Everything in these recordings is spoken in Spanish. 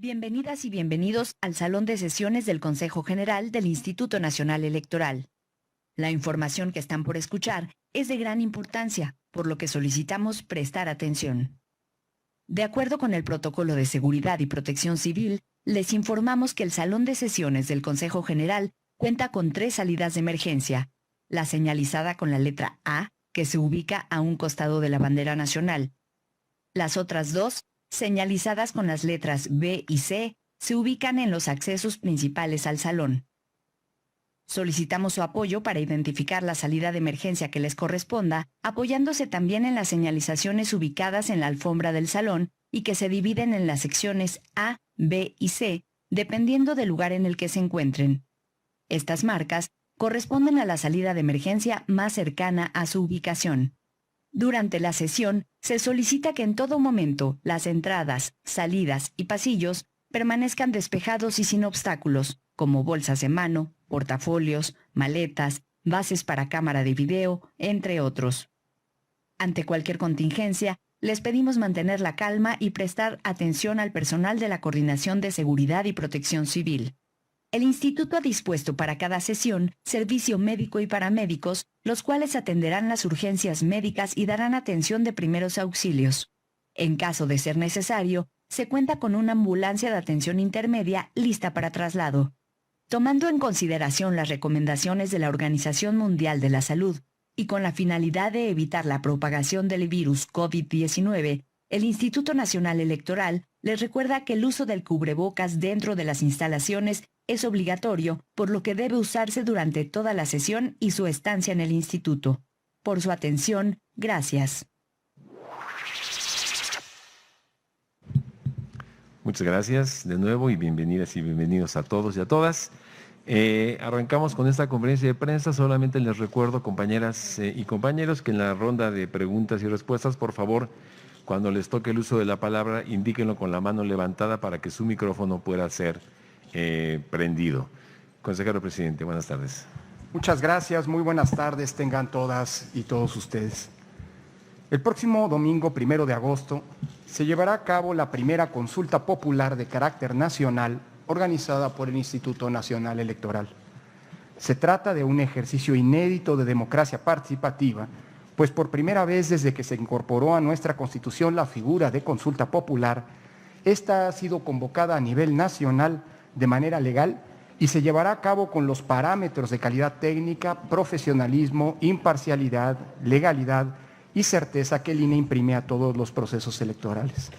Bienvenidas y bienvenidos al Salón de Sesiones del Consejo General del Instituto Nacional Electoral. La información que están por escuchar es de gran importancia, por lo que solicitamos prestar atención. De acuerdo con el Protocolo de Seguridad y Protección Civil, les informamos que el Salón de Sesiones del Consejo General cuenta con 3 salidas de emergencia: la señalizada con la letra A, que se ubica a un costado de la bandera nacional. Las otras 2, señalizadas con las letras B y C, se ubican en los accesos principales al salón. Solicitamos su apoyo para identificar la salida de emergencia que les corresponda, apoyándose también en las señalizaciones ubicadas en la alfombra del salón y que se dividen en las secciones A, B y C, dependiendo del lugar en el que se encuentren. Estas marcas corresponden a la salida de emergencia más cercana a su ubicación. Durante la sesión, se solicita que en todo momento las entradas, salidas y pasillos permanezcan despejados y sin obstáculos, como bolsas de mano, portafolios, maletas, bases para cámara de video, entre otros. Ante cualquier contingencia, les pedimos mantener la calma y prestar atención al personal de la Coordinación de Seguridad y Protección Civil. El Instituto ha dispuesto para cada sesión servicio médico y paramédicos, los cuales atenderán las urgencias médicas y darán atención de primeros auxilios. En caso de ser necesario, se cuenta con una ambulancia de atención intermedia lista para traslado. Tomando en consideración las recomendaciones de la Organización Mundial de la Salud y con la finalidad de evitar la propagación del virus COVID-19, el Instituto Nacional Electoral les recuerda que el uso del cubrebocas dentro de las instalaciones es obligatorio, por lo que debe usarse durante toda la sesión y su estancia en el instituto. Por su atención, gracias. Muchas gracias de nuevo y bienvenidas y bienvenidos a todos y a todas. Arrancamos con esta conferencia de prensa. Solamente les recuerdo, compañeras y compañeros, que en la ronda de preguntas y respuestas, por favor, cuando les toque el uso de la palabra, indíquenlo con la mano levantada para que su micrófono pueda ser prendido. Consejero presidente, buenas tardes. Muchas gracias, muy buenas tardes tengan todas y todos ustedes. El próximo domingo 1 de agosto se llevará a cabo la primera consulta popular de carácter nacional organizada por el Instituto Nacional Electoral. Se trata de un ejercicio inédito de democracia participativa, pues por primera vez desde que se incorporó a nuestra Constitución la figura de consulta popular, esta ha sido convocada a nivel nacional de manera legal y se llevará a cabo con los parámetros de calidad técnica, profesionalismo, imparcialidad, legalidad y certeza que el INE imprime a todos los procesos electorales.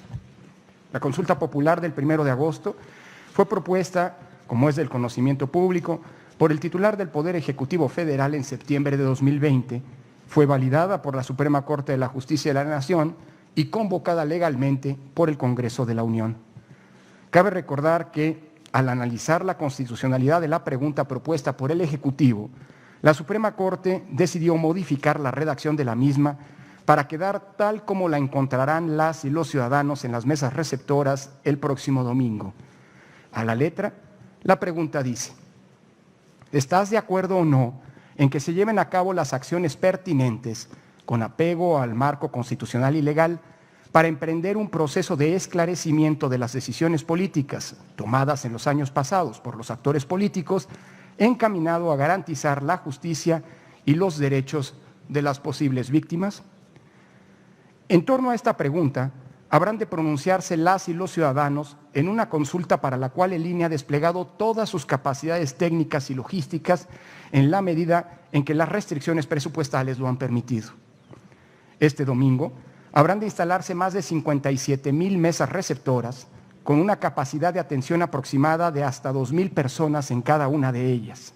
La consulta popular del 1 de agosto fue propuesta, como es del conocimiento público, por el titular del Poder Ejecutivo Federal en septiembre de 2020, fue validada por la Suprema Corte de la Justicia de la Nación y convocada legalmente por el Congreso de la Unión. Cabe recordar que, al analizar la constitucionalidad de la pregunta propuesta por el Ejecutivo, la Suprema Corte decidió modificar la redacción de la misma para quedar tal como la encontrarán las y los ciudadanos en las mesas receptoras el próximo domingo. A la letra, la pregunta dice: ¿estás de acuerdo o no en que se lleven a cabo las acciones pertinentes con apego al marco constitucional y legal para emprender un proceso de esclarecimiento de las decisiones políticas tomadas en los años pasados por los actores políticos, encaminado a garantizar la justicia y los derechos de las posibles víctimas? En torno a esta pregunta, habrán de pronunciarse las y los ciudadanos en una consulta para la cual el INE ha desplegado todas sus capacidades técnicas y logísticas en la medida en que las restricciones presupuestales lo han permitido. Este domingo habrán de instalarse más de 57,000 mesas receptoras con una capacidad de atención aproximada de hasta 2,000 personas en cada una de ellas.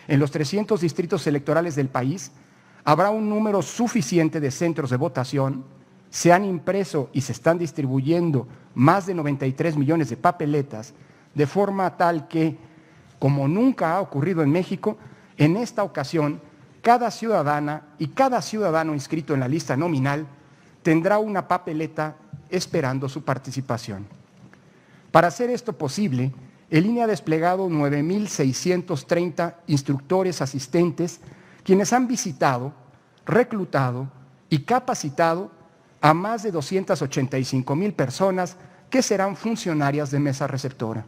En los 300 distritos electorales del país habrá un número suficiente de centros de votación, se han impreso y se están distribuyendo más de 93 millones de papeletas, de forma tal que, como nunca ha ocurrido en México, en esta ocasión, cada ciudadana y cada ciudadano inscrito en la lista nominal tendrá una papeleta esperando su participación. Para hacer esto posible, el INE ha desplegado 9,630 instructores asistentes, quienes han visitado, reclutado y capacitado a más de 285,000 personas que serán funcionarias de mesa receptora.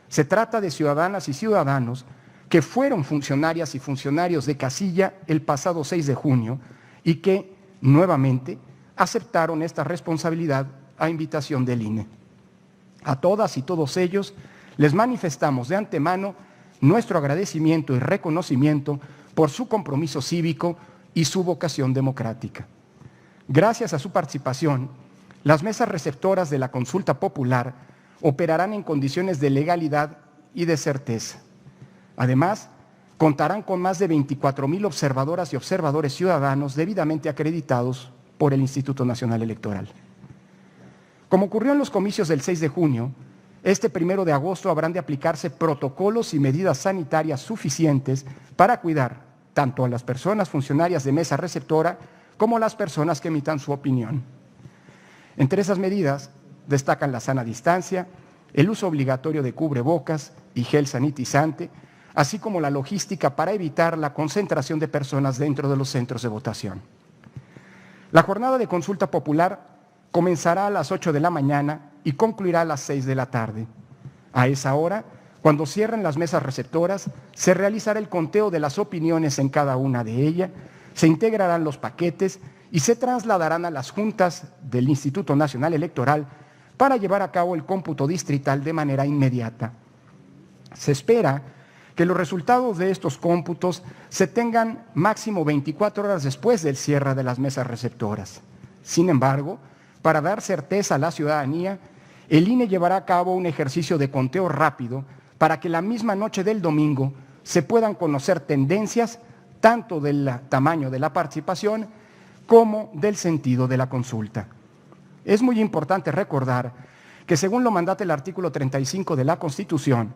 Se trata de ciudadanas y ciudadanos que fueron funcionarias y funcionarios de casilla el pasado 6 de junio y que, nuevamente, aceptaron esta responsabilidad a invitación del INE. A todas y todos ellos les manifestamos de antemano nuestro agradecimiento y reconocimiento por su compromiso cívico y su vocación democrática. Gracias a su participación, las mesas receptoras de la consulta popular operarán en condiciones de legalidad y de certeza. Además, contarán con más de 24,000 observadoras y observadores ciudadanos debidamente acreditados por el Instituto Nacional Electoral. Como ocurrió en los comicios del 6 de junio, este 1 de agosto habrán de aplicarse protocolos y medidas sanitarias suficientes para cuidar tanto a las personas funcionarias de mesa receptora como a las personas que emitan su opinión. Entre esas medidas destacan la sana distancia, el uso obligatorio de cubrebocas y gel sanitizante, así como la logística para evitar la concentración de personas dentro de los centros de votación. La jornada de consulta popular comenzará a las 8 de la mañana y concluirá a las 6 de la tarde. A esa hora, cuando cierren las mesas receptoras, se realizará el conteo de las opiniones en cada una de ellas, se integrarán los paquetes y se trasladarán a las juntas del Instituto Nacional Electoral para llevar a cabo el cómputo distrital de manera inmediata. Se espera que los resultados de estos cómputos se tengan máximo 24 horas después del cierre de las mesas receptoras. Sin embargo, para dar certeza a la ciudadanía, el INE llevará a cabo un ejercicio de conteo rápido para que la misma noche del domingo se puedan conocer tendencias tanto del tamaño de la participación como del sentido de la consulta. Es muy importante recordar que según lo mandata el artículo 35 de la Constitución,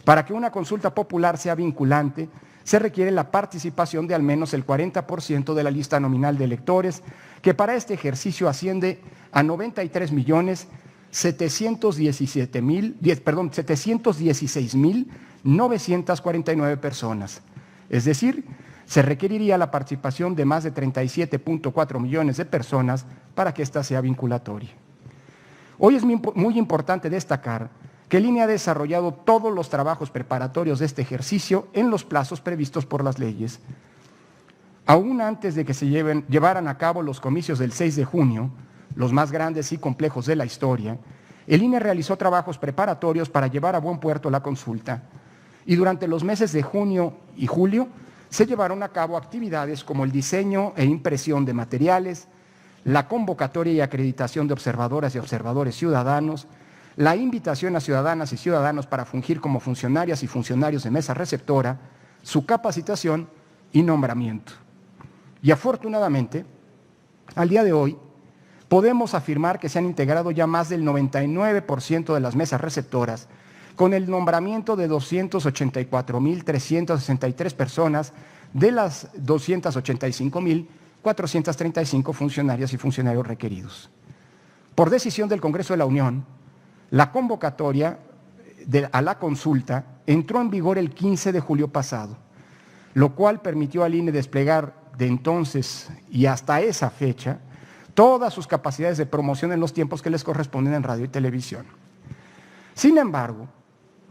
para que una consulta popular sea vinculante, se requiere la participación de al menos el 40% de la lista nominal de electores, que para este ejercicio asciende a 716.949 personas. Es decir, se requeriría la participación de más de 37.4 millones de personas para que ésta sea vinculatoria. Hoy es muy importante destacar que el INE ha desarrollado todos los trabajos preparatorios de este ejercicio en los plazos previstos por las leyes. Aún antes de que se llevaran a cabo los comicios del 6 de junio, los más grandes y complejos de la historia, el INE realizó trabajos preparatorios para llevar a buen puerto la consulta. Y durante los meses de junio y julio se llevaron a cabo actividades como el diseño e impresión de materiales, la convocatoria y acreditación de observadoras y observadores ciudadanos, la invitación a ciudadanas y ciudadanos para fungir como funcionarias y funcionarios de mesa receptora, su capacitación y nombramiento. Y afortunadamente, al día de hoy, podemos afirmar que se han integrado ya más del 99% de las mesas receptoras, con el nombramiento de 284.363 personas de las 285.435 funcionarias y funcionarios requeridos. Por decisión del Congreso de la Unión, la convocatoria a la consulta entró en vigor el 15 de julio pasado, lo cual permitió al INE desplegar de entonces y hasta esa fecha todas sus capacidades de promoción en los tiempos que les corresponden en radio y televisión. Sin embargo,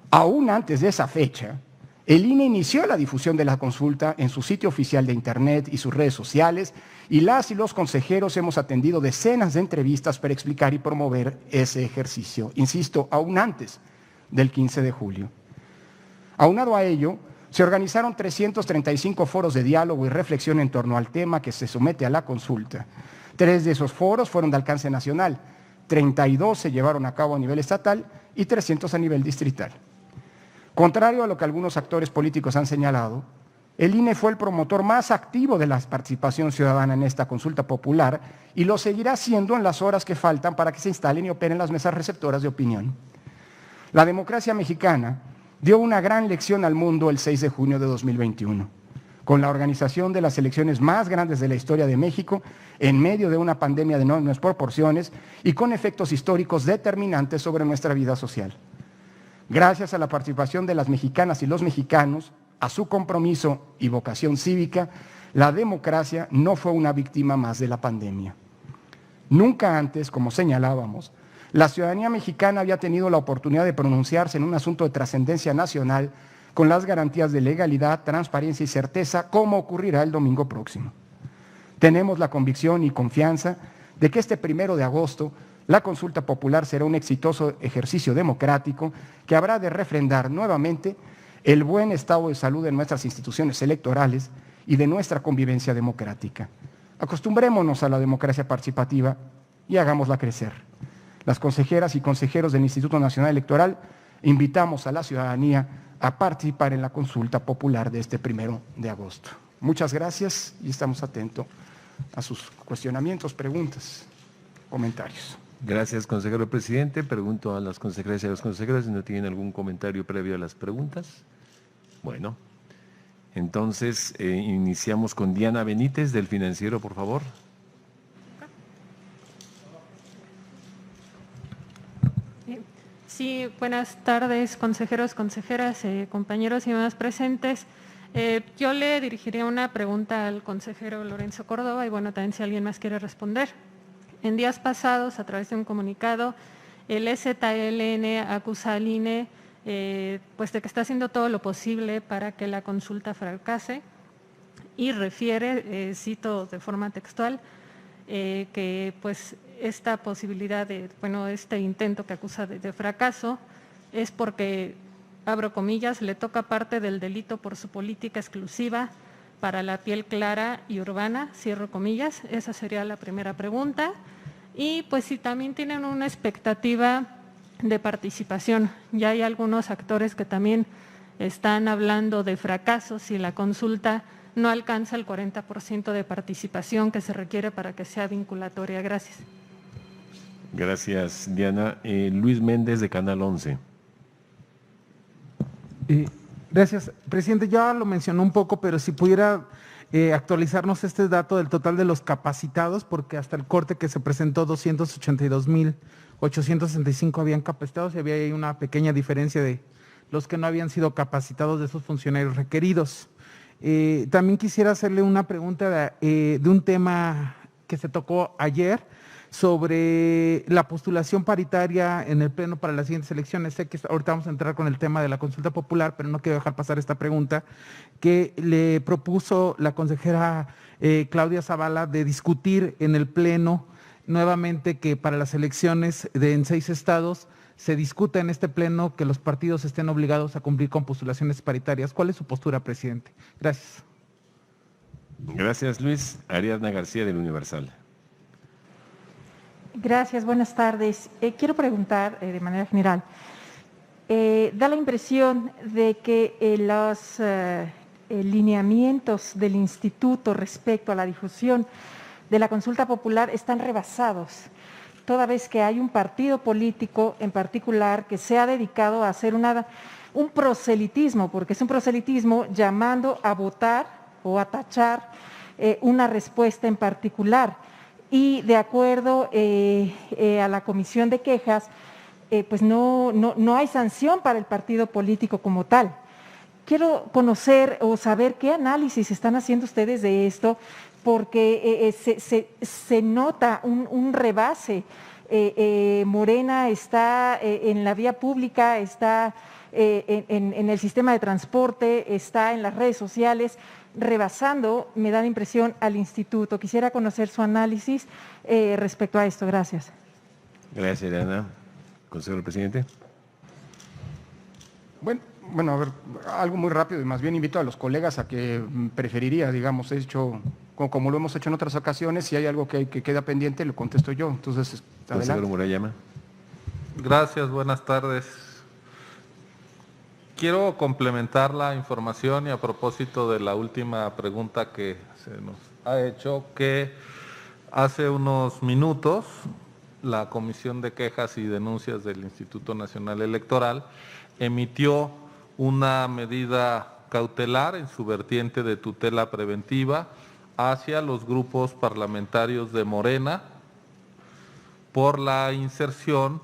aún antes de esa fecha, el INE inició la difusión de la consulta en su sitio oficial de Internet y sus redes sociales, y las y los consejeros hemos atendido decenas de entrevistas para explicar y promover ese ejercicio, insisto, aún antes del 15 de julio. Aunado a ello, se organizaron 335 foros de diálogo y reflexión en torno al tema que se somete a la consulta. 3 de esos foros fueron de alcance nacional, 32 se llevaron a cabo a nivel estatal y 300 a nivel distrital. Contrario a lo que algunos actores políticos han señalado, el INE fue el promotor más activo de la participación ciudadana en esta consulta popular y lo seguirá siendo en las horas que faltan para que se instalen y operen las mesas receptoras de opinión. La democracia mexicana dio una gran lección al mundo el 6 de junio de 2021, con la organización de las elecciones más grandes de la historia de México en medio de una pandemia de enormes proporciones y con efectos históricos determinantes sobre nuestra vida social. Gracias a la participación de las mexicanas y los mexicanos, a su compromiso y vocación cívica, la democracia no fue una víctima más de la pandemia. Nunca antes, como señalábamos, La ciudadanía mexicana había tenido la oportunidad de pronunciarse en un asunto de trascendencia nacional con las garantías de legalidad, transparencia y certeza, como ocurrirá el domingo próximo. Tenemos la convicción y confianza de que este 1 de agosto la consulta popular será un exitoso ejercicio democrático que habrá de refrendar nuevamente el buen estado de salud de nuestras instituciones electorales y de nuestra convivencia democrática. Acostumbrémonos a la democracia participativa y hagámosla crecer. Las consejeras y consejeros del Instituto Nacional Electoral invitamos a la ciudadanía a participar en la consulta popular de este 1 de agosto. Muchas gracias y estamos atentos a sus cuestionamientos, preguntas, comentarios. Gracias, consejero presidente. Pregunto a las consejeras y a los consejeros si no tienen algún comentario previo a las preguntas. Bueno, entonces iniciamos con Diana Benítez del Financiero, por favor. Sí, buenas tardes, consejeros, consejeras, compañeros y demás presentes. Yo le dirigiría una pregunta al consejero Lorenzo Córdoba y bueno, también si alguien más quiere responder. En días pasados, a través de un comunicado, el EZLN acusa al INE pues de que está haciendo todo lo posible para que la consulta fracase y refiere, cito de forma textual, que pues esta posibilidad de, bueno, este intento que acusa de fracaso es porque, abro comillas, le toca parte del delito por su política exclusiva para la piel clara y urbana, cierro comillas. Esa sería la primera pregunta. Y pues si también tienen una expectativa de participación, ya hay algunos actores que también están hablando de fracaso si la consulta no alcanza el 40% de participación que se requiere para que sea vinculatoria. Gracias. Gracias, Diana. Luis Méndez de Canal 11. Gracias, presidente. Ya lo mencionó un poco, pero si pudiera actualizarnos este dato del total de los capacitados, porque hasta el corte que se presentó 282,865 habían capacitados y había ahí una pequeña diferencia de los que no habían sido capacitados de esos funcionarios requeridos. También quisiera hacerle una pregunta de un tema que se tocó ayer sobre la postulación paritaria en el Pleno para las siguientes elecciones. Sé que ahorita vamos a entrar con el tema de la consulta popular, pero no quiero dejar pasar esta pregunta que le propuso la consejera Claudia Zavala de discutir en el Pleno nuevamente que para las elecciones en 6 estados se discuta en este Pleno que los partidos estén obligados a cumplir con postulaciones paritarias. ¿Cuál es su postura, presidente? Gracias. Gracias, Luis. Ariadna García del Universal. Gracias, buenas tardes. Quiero preguntar de manera general, da la impresión de que los lineamientos del instituto respecto a la difusión de la consulta popular están rebasados, toda vez que hay un partido político en particular que se ha dedicado a hacer un proselitismo, porque es un proselitismo llamando a votar o a tachar una respuesta en particular. Y de acuerdo a la comisión de quejas, pues no hay sanción para el partido político como tal. Quiero conocer o saber qué análisis están haciendo ustedes de esto, porque se nota un rebase. Morena está en la vía pública, está en el sistema de transporte, está en las redes sociales, rebasando, me da la impresión, al instituto. Quisiera conocer su análisis respecto a esto. Gracias. Gracias, Ariadna. Consejero presidente. Bueno, a ver, algo muy rápido y más bien invito a los colegas a que preferiría, digamos, como lo hemos hecho en otras ocasiones, si hay algo que queda pendiente, lo contesto yo. Entonces, Consejero adelante. Murayama. Gracias, buenas tardes. Quiero complementar la información y a propósito de la última pregunta que se nos ha hecho, que hace unos minutos la Comisión de Quejas y Denuncias del Instituto Nacional Electoral emitió una medida cautelar en su vertiente de tutela preventiva hacia los grupos parlamentarios de Morena por la inserción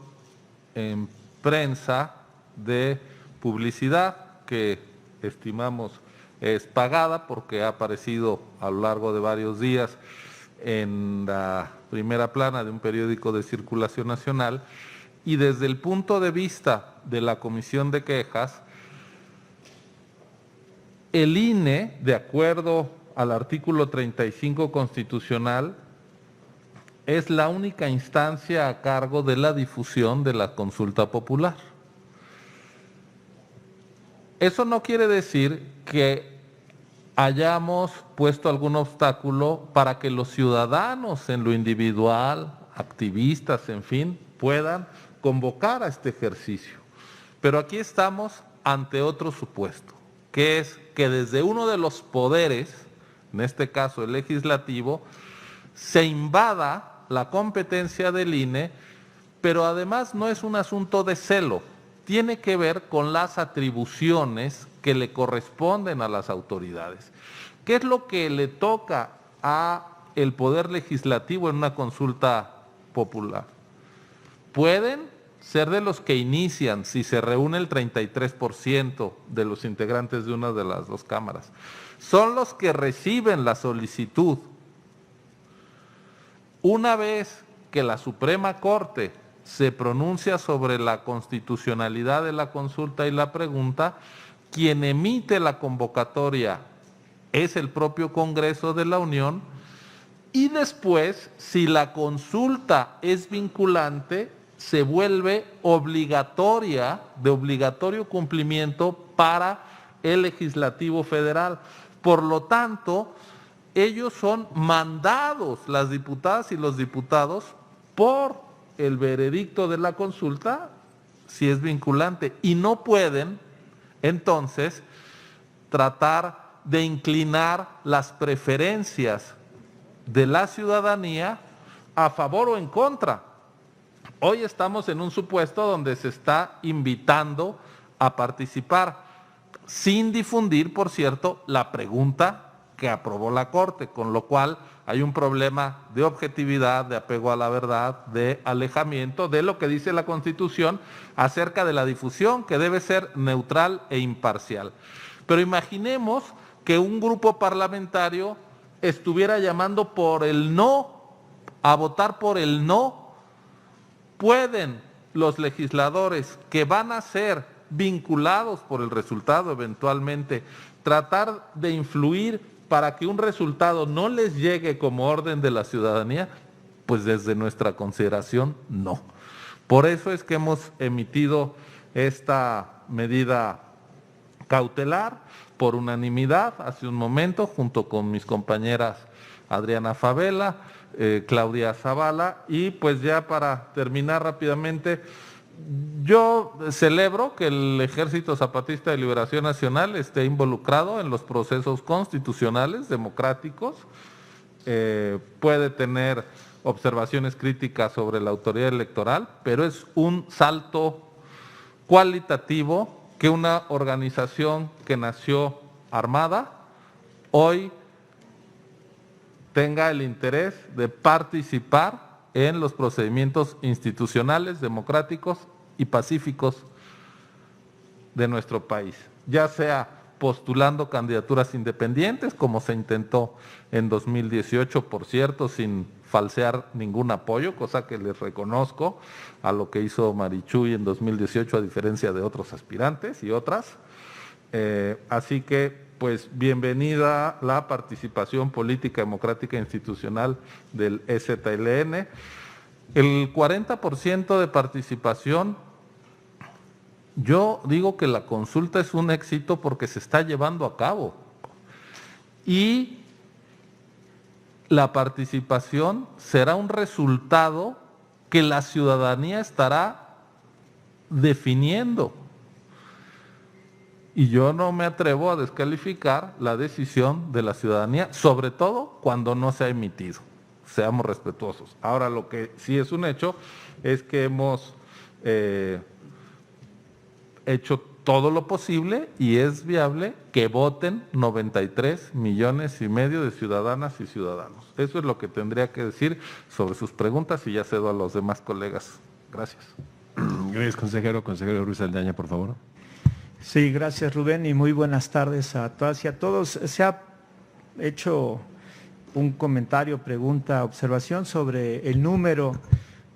en prensa de publicidad que estimamos es pagada porque ha aparecido a lo largo de varios días en la primera plana de un periódico de circulación nacional y desde el punto de vista de la Comisión de Quejas, el INE, de acuerdo al artículo 35 constitucional, es la única instancia a cargo de la difusión de la consulta popular. Eso no quiere decir que hayamos puesto algún obstáculo para que los ciudadanos en lo individual, activistas, en fin, puedan convocar a este ejercicio. Pero aquí estamos ante otro supuesto, que es que desde uno de los poderes, en este caso el legislativo, se invada la competencia del INE, pero además no es un asunto de celo, tiene que ver con las atribuciones que le corresponden a las autoridades. ¿Qué es lo que le toca al Poder Legislativo en una consulta popular? Pueden ser de los que inician, si se reúne el 33% de los integrantes de una de las dos cámaras. Son los que reciben la solicitud. Una vez que la Suprema Corte se pronuncia sobre la constitucionalidad de la consulta y la pregunta, quien emite la convocatoria es el propio Congreso de la Unión, y después, si la consulta es vinculante, se vuelve obligatoria, de obligatorio cumplimiento para el Legislativo Federal. Por lo tanto, ellos son mandados, las diputadas y los diputados, por el veredicto de la consulta, si es vinculante, y no pueden, entonces, tratar de inclinar las preferencias de la ciudadanía a favor o en contra. Hoy estamos en un supuesto donde se está invitando a participar, sin difundir, por cierto, la pregunta que aprobó la Corte, con lo cual hay un problema de objetividad, de apego a la verdad, de alejamiento de lo que dice la Constitución acerca de la difusión, que debe ser neutral e imparcial. Pero imaginemos que un grupo parlamentario estuviera llamando por el no, a votar por el no. ¿Pueden los legisladores que van a ser vinculados por el resultado eventualmente tratar de influir para que un resultado no les llegue como orden de la ciudadanía? Pues desde nuestra consideración, no. Por eso es que hemos emitido esta medida cautelar por unanimidad hace un momento, junto con mis compañeras Adriana Favela, Claudia Zavala, y pues ya para terminar rápidamente, yo celebro que el Ejército Zapatista de Liberación Nacional esté involucrado en los procesos constitucionales, democráticos, puede tener observaciones críticas sobre la autoridad electoral, pero es un salto cualitativo que una organización que nació armada hoy tenga el interés de participar en los procedimientos institucionales, democráticos y pacíficos de nuestro país, ya sea postulando candidaturas independientes, como se intentó en 2018, por cierto, sin falsear ningún apoyo, cosa que les reconozco a lo que hizo Marichuy en 2018, a diferencia de otros aspirantes y otras. Así que, pues, bienvenida la participación política, democrática e institucional del EZLN. El 40% de participación, yo digo que la consulta es un éxito porque se está llevando a cabo. Y la participación será un resultado que la ciudadanía estará definiendo. Y yo no me atrevo a descalificar la decisión de la ciudadanía, sobre todo cuando no se ha emitido. Seamos respetuosos. Ahora, lo que sí es un hecho es que hemos hecho todo lo posible y es viable que voten 93,5 millones de ciudadanas y ciudadanos. Eso es lo que tendría que decir sobre sus preguntas y ya cedo a los demás colegas. Gracias. Gracias, consejero. Consejero Ruiz Saldaña, por favor. Sí, gracias, Rubén, y muy buenas tardes a todas y a todos. Se ha hecho un comentario, pregunta, observación sobre el número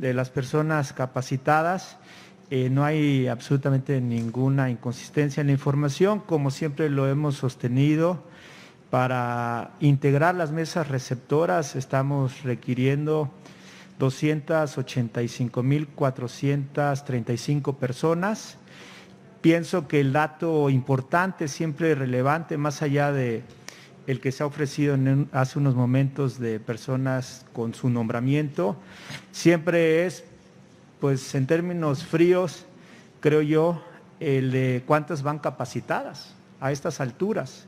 de las personas capacitadas. No hay absolutamente ninguna inconsistencia en la información, como siempre lo hemos sostenido. Para integrar las mesas receptoras estamos requiriendo 285,435 personas. Pienso que el dato importante, siempre relevante, más allá de el que se ha ofrecido hace unos momentos de personas con su nombramiento, siempre es, pues en términos fríos, creo yo, el de cuántas van capacitadas a estas alturas.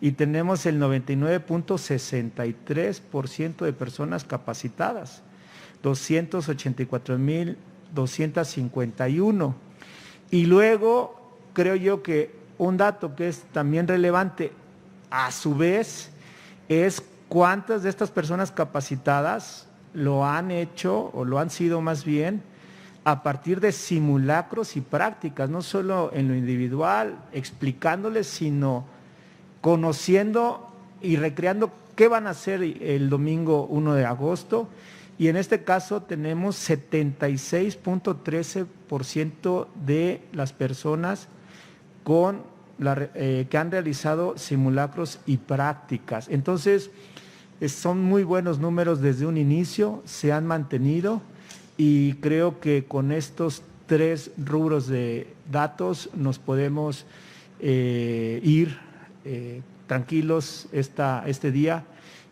Y tenemos el 99.63% de personas capacitadas, 284,251. Y luego, creo yo que un dato que es también relevante, a su vez, es cuántas de estas personas capacitadas lo han hecho, o lo han sido más bien, a partir de simulacros y prácticas, no solo en lo individual, explicándoles, sino conociendo y recreando qué van a hacer el domingo 1 de agosto. Y en este caso tenemos 76.13% de las personas que han realizado simulacros y prácticas. Entonces, son muy buenos números desde un inicio, se han mantenido, y creo que con estos 3 rubros de datos nos podemos ir tranquilos este día,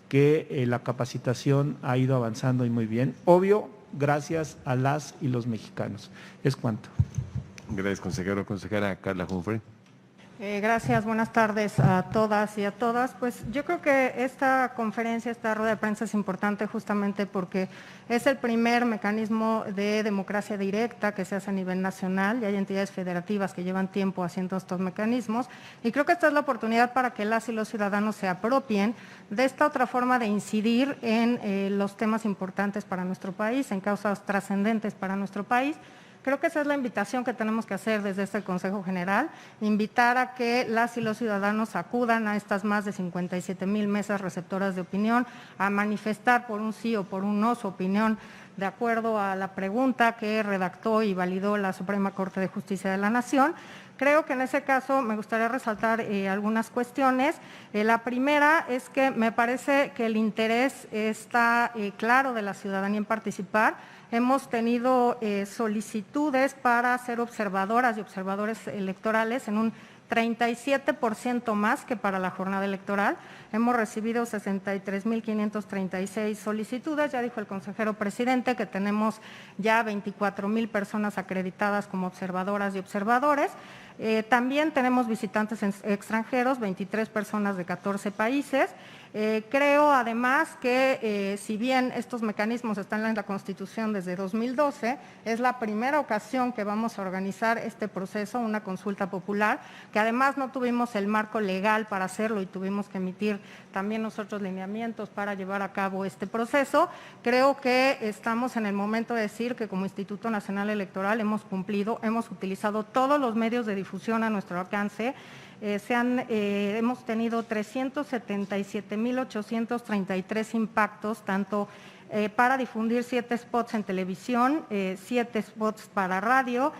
que la capacitación ha ido avanzando y muy bien. Obvio, gracias a las y los mexicanos. Es cuanto. Gracias, consejero. Consejera Carla Humphrey. Gracias, buenas tardes a todas y a todas. Pues yo creo que esta conferencia, esta rueda de prensa es importante justamente porque es el primer mecanismo de democracia directa que se hace a nivel nacional, y hay entidades federativas que llevan tiempo haciendo estos mecanismos, y creo que esta es la oportunidad para que las y los ciudadanos se apropien de esta otra forma de incidir en los temas importantes para nuestro país, en causas trascendentes para nuestro país. Creo que esa es la invitación que tenemos que hacer desde este Consejo General, invitar a que las y los ciudadanos acudan a estas más de 57,000 mesas receptoras de opinión, a manifestar por un sí o por un no su opinión de acuerdo a la pregunta que redactó y validó la Suprema Corte de Justicia de la Nación. Creo que en ese caso me gustaría resaltar algunas cuestiones. La primera es que me parece que el interés está claro de la ciudadanía en participar. Hemos tenido solicitudes para ser observadoras y observadores electorales en un 37% más que para la jornada electoral. Hemos recibido 63,536 solicitudes. Ya dijo el consejero presidente que tenemos ya 24,000 personas acreditadas como observadoras y observadores. También tenemos visitantes extranjeros, 23 personas de 14 países. Creo además que si bien estos mecanismos están en la Constitución desde 2012, es la primera ocasión que vamos a organizar este proceso, una consulta popular, que además no tuvimos el marco legal para hacerlo y tuvimos que emitir también nosotros lineamientos para llevar a cabo este proceso. Creo que estamos en el momento de decir que como Instituto Nacional Electoral hemos cumplido, hemos utilizado todos los medios de difusión a nuestro alcance. Hemos tenido 377,833 impactos, tanto para difundir 7 spots en televisión, 7 spots para radio.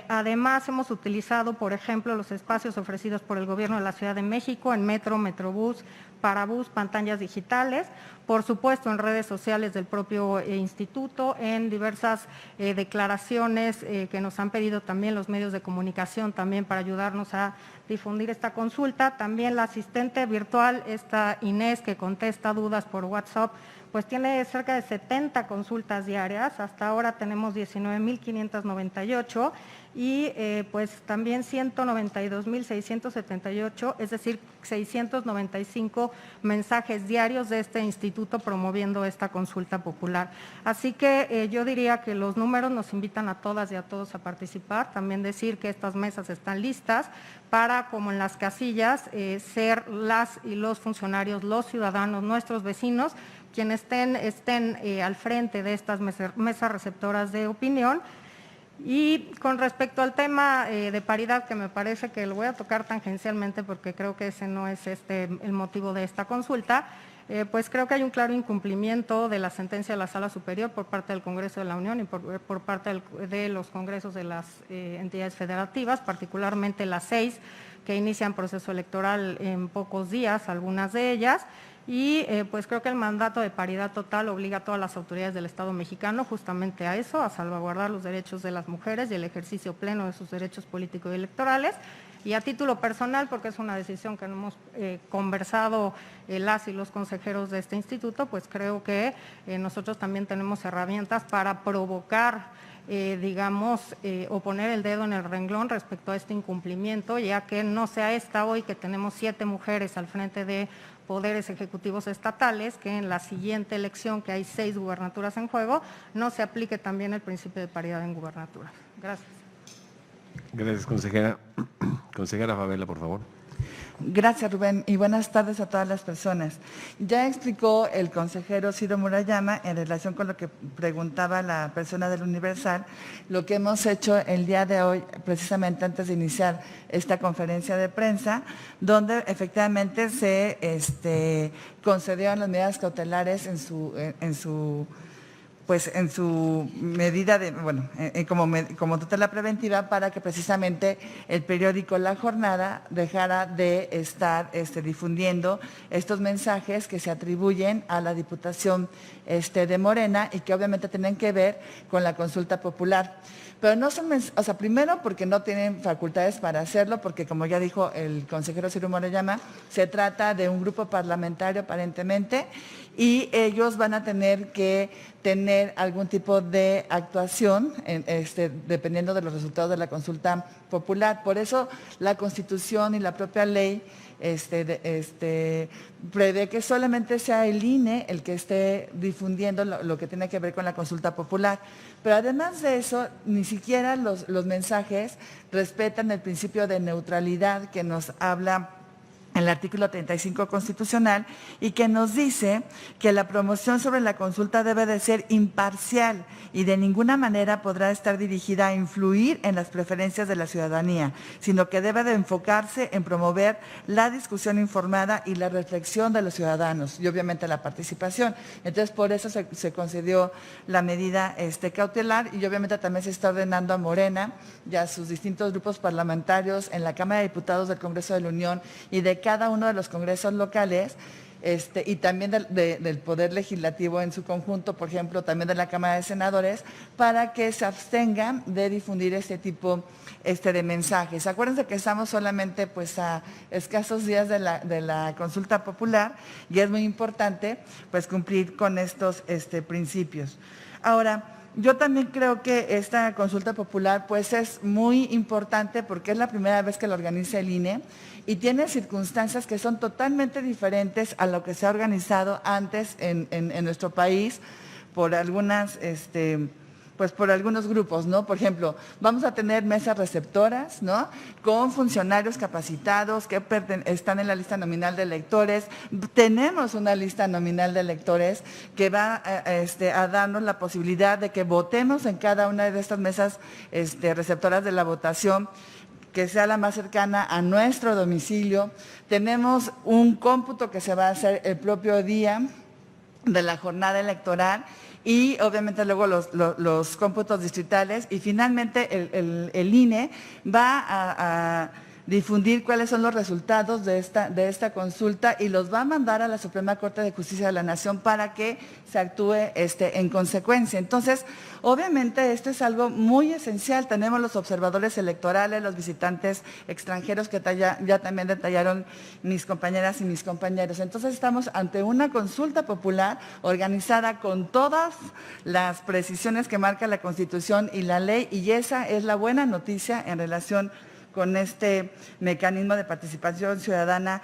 Además, hemos utilizado, por ejemplo, los espacios ofrecidos por el Gobierno de la Ciudad de México en Metro, Metrobús, Parabús, pantallas digitales, por supuesto en redes sociales del propio instituto, en diversas declaraciones que nos han pedido también los medios de comunicación también para ayudarnos a difundir esta consulta. También la asistente virtual, esta Inés, que contesta dudas por WhatsApp, pues tiene cerca de 70 consultas diarias. Hasta ahora tenemos 19,598 y pues también 192,678, es decir, 695 mensajes diarios de este instituto promoviendo esta consulta popular. Así que yo diría que los números nos invitan a todas y a todos a participar. También decir que estas mesas están listas para, como en las casillas, ser las y los funcionarios, los ciudadanos, nuestros vecinos, quienes estén al frente de estas mesas receptoras de opinión. Y con respecto al tema de paridad, que me parece que lo voy a tocar tangencialmente porque creo que ese no es el motivo de esta consulta, pues creo que hay un claro incumplimiento de la sentencia de la Sala Superior por parte del Congreso de la Unión y por parte de los congresos de las entidades federativas, particularmente las 6 que inician proceso electoral en pocos días, algunas de ellas. Y pues creo que el mandato de paridad total obliga a todas las autoridades del Estado mexicano justamente a eso, a salvaguardar los derechos de las mujeres y el ejercicio pleno de sus derechos políticos y electorales. Y a título personal, porque es una decisión que hemos conversado las y los consejeros de este instituto, pues creo que nosotros también tenemos herramientas para provocar, o poner el dedo en el renglón respecto a este incumplimiento, ya que no sea esta hoy que tenemos 7 mujeres al frente de poderes ejecutivos estatales, que en la siguiente elección, que hay 6 gubernaturas en juego, no se aplique también el principio de paridad en gubernaturas. Gracias. Gracias, consejera. Consejera Favela, por favor. Gracias, Rubén, y buenas tardes a todas las personas. Ya explicó el consejero Ciro Murayama en relación con lo que preguntaba la persona del Universal, lo que hemos hecho el día de hoy, precisamente antes de iniciar esta conferencia de prensa, donde efectivamente se concedieron las medidas cautelares en su medida de, como tutela preventiva, para que precisamente el periódico La Jornada dejara de estar difundiendo estos mensajes que se atribuyen a la Diputación de Morena y que obviamente tienen que ver con la consulta popular. Pero no son, primero porque no tienen facultades para hacerlo, porque como ya dijo el consejero Ciro Murayama, se trata de un grupo parlamentario aparentemente, y ellos van a tener que tener algún tipo de actuación dependiendo de los resultados de la consulta popular. Por eso la Constitución y la propia ley prevé que solamente sea el INE el que esté difundiendo lo que tiene que ver con la consulta popular. Pero además de eso, ni siquiera los mensajes respetan el principio de neutralidad que nos habla en el artículo 35 constitucional, y que nos dice que la promoción sobre la consulta debe de ser imparcial y de ninguna manera podrá estar dirigida a influir en las preferencias de la ciudadanía, sino que debe de enfocarse en promover la discusión informada y la reflexión de los ciudadanos y obviamente la participación. Entonces, por eso se concedió la medida cautelar, y obviamente también se está ordenando a Morena y a sus distintos grupos parlamentarios en la Cámara de Diputados del Congreso de la Unión y de cada uno de los congresos locales, y también del Poder Legislativo en su conjunto, por ejemplo, también de la Cámara de Senadores, para que se abstengan de difundir este tipo de mensajes. Acuérdense que estamos solamente a escasos días de la consulta popular, y es muy importante cumplir con estos principios. Ahora, yo también creo que esta consulta popular es muy importante porque es la primera vez que la organiza el INE y tiene circunstancias que son totalmente diferentes a lo que se ha organizado antes en nuestro país por algunas por algunos grupos, ¿no? Por ejemplo, vamos a tener mesas receptoras, ¿no? Con funcionarios capacitados que están en la lista nominal de electores. Tenemos una lista nominal de electores que va a darnos la posibilidad de que votemos en cada una de estas mesas receptoras de la votación, que sea la más cercana a nuestro domicilio. Tenemos un cómputo que se va a hacer el propio día de la jornada electoral, y obviamente luego los cómputos distritales, y finalmente el INE va a difundir cuáles son los resultados de esta consulta y los va a mandar a la Suprema Corte de Justicia de la Nación para que se actúe en consecuencia. Entonces, obviamente esto es algo muy esencial. Tenemos los observadores electorales, los visitantes extranjeros que ya también detallaron mis compañeras y mis compañeros. Entonces estamos ante una consulta popular organizada con todas las precisiones que marca la Constitución y la ley, y esa es la buena noticia en relación con este mecanismo de participación ciudadana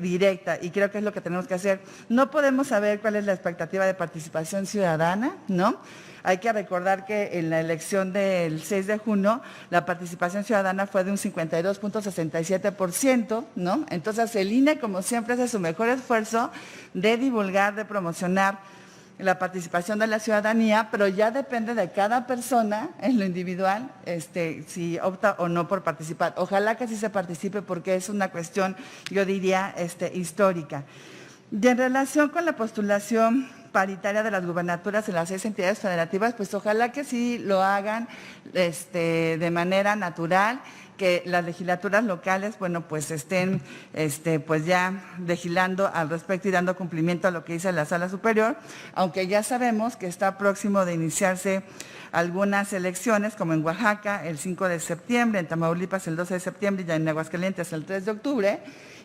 directa, y creo que es lo que tenemos que hacer. No podemos saber cuál es la expectativa de participación ciudadana, ¿no? Hay que recordar que en la elección del 6 de junio la participación ciudadana fue de un 52.67%, ¿no? Entonces el INE, como siempre, hace su mejor esfuerzo de divulgar, de promocionar la participación de la ciudadanía, pero ya depende de cada persona en lo individual, si opta o no por participar. Ojalá que sí se participe porque es una cuestión, yo diría, histórica. Y en relación con la postulación paritaria de las gubernaturas en las 6 entidades federativas, pues ojalá que sí lo hagan de manera natural, que las legislaturas locales, bueno, pues estén pues ya legislando al respecto y dando cumplimiento a lo que dice la Sala Superior, aunque ya sabemos que está próximo de iniciarse algunas elecciones, como en Oaxaca el 5 de septiembre, en Tamaulipas el 12 de septiembre y en Aguascalientes el 3 de octubre,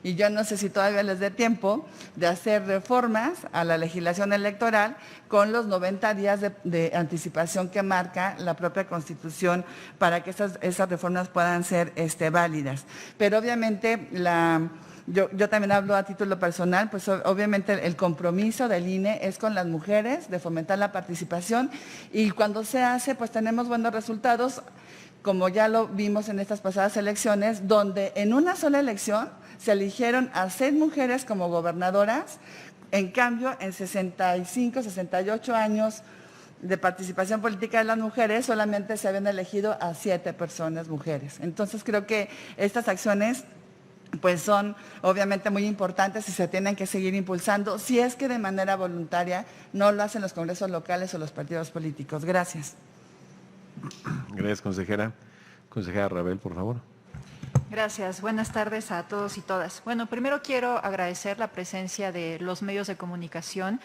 y yo no sé si todavía les dé tiempo de hacer reformas a la legislación electoral con los 90 días de anticipación que marca la propia Constitución para que esas reformas puedan ser válidas. Pero obviamente yo también hablo a título personal, pues obviamente el compromiso del INE es con las mujeres, de fomentar la participación, y cuando se hace, pues tenemos buenos resultados, como ya lo vimos en estas pasadas elecciones, donde en una sola elección se eligieron a 6 mujeres como gobernadoras. En cambio, en 65, 68 años de participación política de las mujeres, solamente se habían elegido a 7 personas mujeres. Entonces creo que estas acciones pues son obviamente muy importantes y se tienen que seguir impulsando, si es que de manera voluntaria no lo hacen los congresos locales o los partidos políticos. Gracias. Gracias, consejera. Consejera Rabel, por favor. Gracias. Buenas tardes a todos y todas. Bueno, primero quiero agradecer la presencia de los medios de comunicación.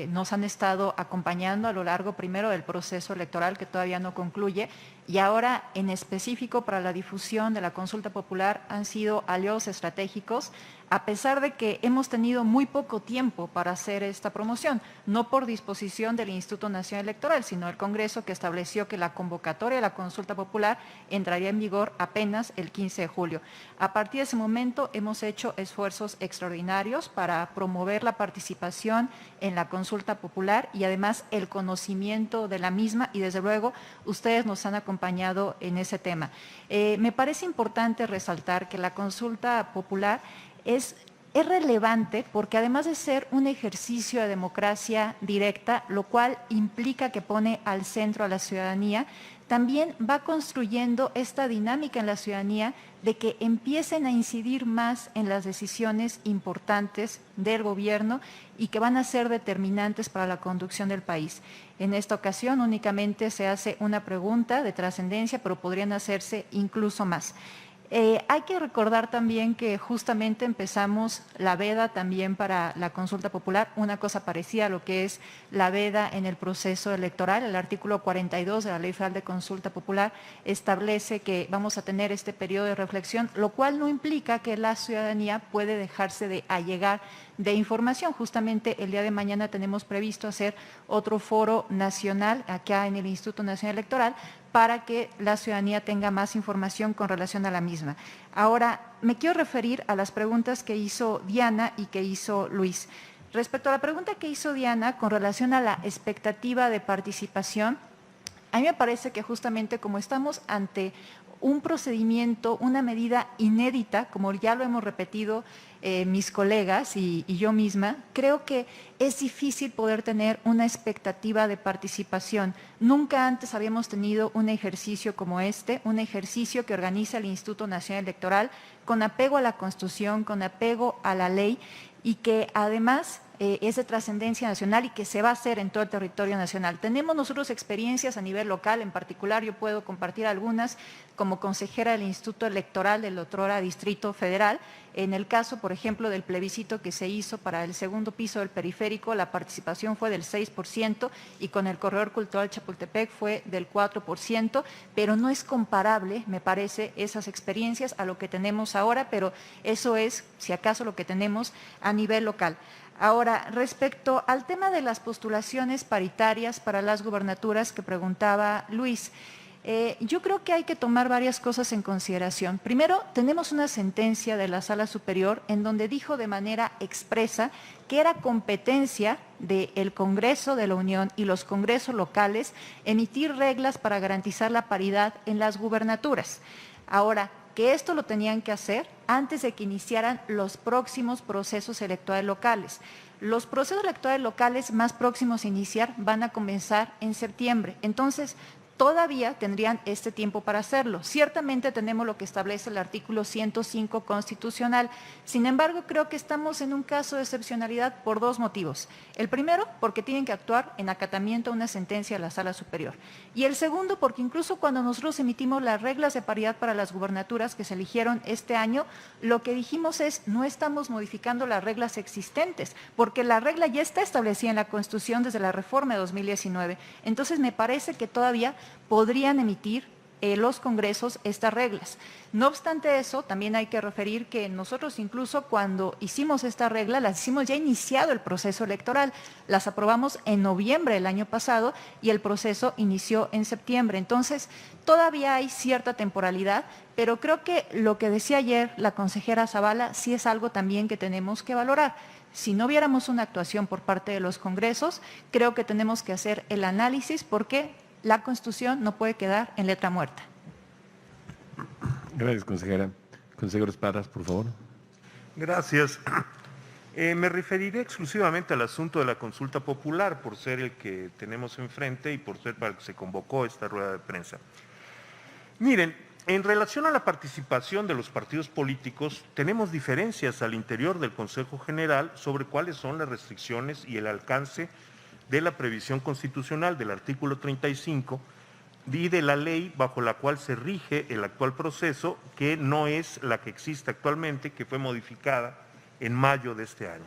Nos han estado acompañando a lo largo, primero, del proceso electoral que todavía no concluye, y ahora, en específico, para la difusión de la consulta popular, han sido aliados estratégicos, a pesar de que hemos tenido muy poco tiempo para hacer esta promoción, no por disposición del Instituto Nacional Electoral, sino el Congreso, que estableció que la convocatoria de la consulta popular entraría en vigor apenas el 15 de julio. A partir de ese momento hemos hecho esfuerzos extraordinarios para promover la participación en la consulta popular y además el conocimiento de la misma, y desde luego ustedes nos han acompañado en ese tema. Me parece importante resaltar que la consulta popular es relevante porque además de ser un ejercicio de democracia directa, lo cual implica que pone al centro a la ciudadanía, también va construyendo esta dinámica en la ciudadanía de que empiecen a incidir más en las decisiones importantes del gobierno y que van a ser determinantes para la conducción del país. En esta ocasión únicamente se hace una pregunta de trascendencia, pero podrían hacerse incluso más. Hay que recordar también que justamente empezamos la veda también para la consulta popular, una cosa parecida a lo que es la veda en el proceso electoral. El artículo 42 de la Ley Federal de Consulta Popular establece que vamos a tener este periodo de reflexión, lo cual no implica que la ciudadanía puede dejarse de allegar de información. Justamente el día de mañana tenemos previsto hacer otro foro nacional acá en el Instituto Nacional Electoral para que la ciudadanía tenga más información con relación a la misma. Ahora, me quiero referir a las preguntas que hizo Diana y que hizo Luis. Respecto a la pregunta que hizo Diana con relación a la expectativa de participación, a mí me parece que justamente como estamos ante un procedimiento, una medida inédita, como ya lo hemos repetido mis colegas y yo misma, creo que es difícil poder tener una expectativa de participación. Nunca antes habíamos tenido un ejercicio como este, un ejercicio que organiza el Instituto Nacional Electoral con apego a la Constitución, con apego a la ley, y que además es de trascendencia nacional y que se va a hacer en todo el territorio nacional. Tenemos nosotros experiencias a nivel local, en particular yo puedo compartir algunas como consejera del Instituto Electoral del otrora Distrito Federal. En el caso, por ejemplo, del plebiscito que se hizo para el segundo piso del periférico, la participación fue del 6% y con el Corredor Cultural Chapultepec fue del 4%, pero no es comparable, me parece, esas experiencias a lo que tenemos ahora, pero eso es, si acaso, lo que tenemos a nivel local. Ahora, respecto al tema de las postulaciones paritarias para las gubernaturas que preguntaba Luis, yo creo que hay que tomar varias cosas en consideración. Primero, tenemos una sentencia de la Sala Superior en donde dijo de manera expresa que era competencia del Congreso de la Unión y los congresos locales emitir reglas para garantizar la paridad en las gubernaturas. Ahora, que esto lo tenían que hacer antes de que iniciaran los próximos procesos electorales locales. Los procesos electorales locales más próximos a iniciar van a comenzar en septiembre. Entonces, todavía tendrían este tiempo para hacerlo. Ciertamente tenemos lo que establece el artículo 105 constitucional. Sin embargo, creo que estamos en un caso de excepcionalidad por dos motivos. El primero, porque tienen que actuar en acatamiento a una sentencia de la Sala Superior. Y el segundo, porque incluso cuando nosotros emitimos las reglas de paridad para las gubernaturas que se eligieron este año, lo que dijimos es no estamos modificando las reglas existentes, porque la regla ya está establecida en la Constitución desde la reforma de 2019. Entonces, me parece que todavía podrían emitir los congresos estas reglas. No obstante eso, también hay que referir que nosotros incluso cuando hicimos esta regla, las hicimos ya iniciado el proceso electoral, las aprobamos en noviembre del año pasado y el proceso inició en septiembre. Entonces, todavía hay cierta temporalidad, pero creo que lo que decía ayer la consejera Zavala sí es algo también que tenemos que valorar. Si no viéramos una actuación por parte de los congresos, creo que tenemos que hacer el análisis porque la Constitución no puede quedar en letra muerta. Gracias, consejera. Consejero Espadas, por favor. Gracias. Me referiré exclusivamente al asunto de la consulta popular, por ser el que tenemos enfrente y por ser para el que se convocó esta rueda de prensa. Miren, en relación a la participación de los partidos políticos, tenemos diferencias al interior del Consejo General sobre cuáles son las restricciones y el alcance de la previsión constitucional del artículo 35 y de la ley bajo la cual se rige el actual proceso, que no es la que existe actualmente, que fue modificada en mayo de este año.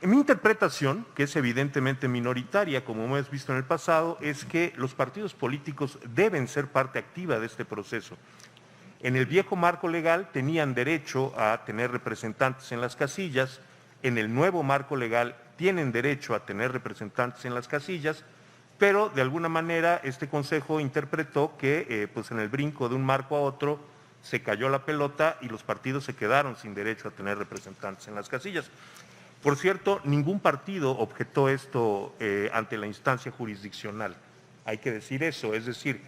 Mi interpretación, que es evidentemente minoritaria, como hemos visto en el pasado, es que los partidos políticos deben ser parte activa de este proceso. En el viejo marco legal tenían derecho a tener representantes en las casillas, en el nuevo marco legal tienen derecho a tener representantes en las casillas, pero de alguna manera este Consejo interpretó que pues en el brinco de un marco a otro se cayó la pelota y los partidos se quedaron sin derecho a tener representantes en las casillas. Por cierto, ningún partido objetó esto ante la instancia jurisdiccional. Hay que decir eso, es decir,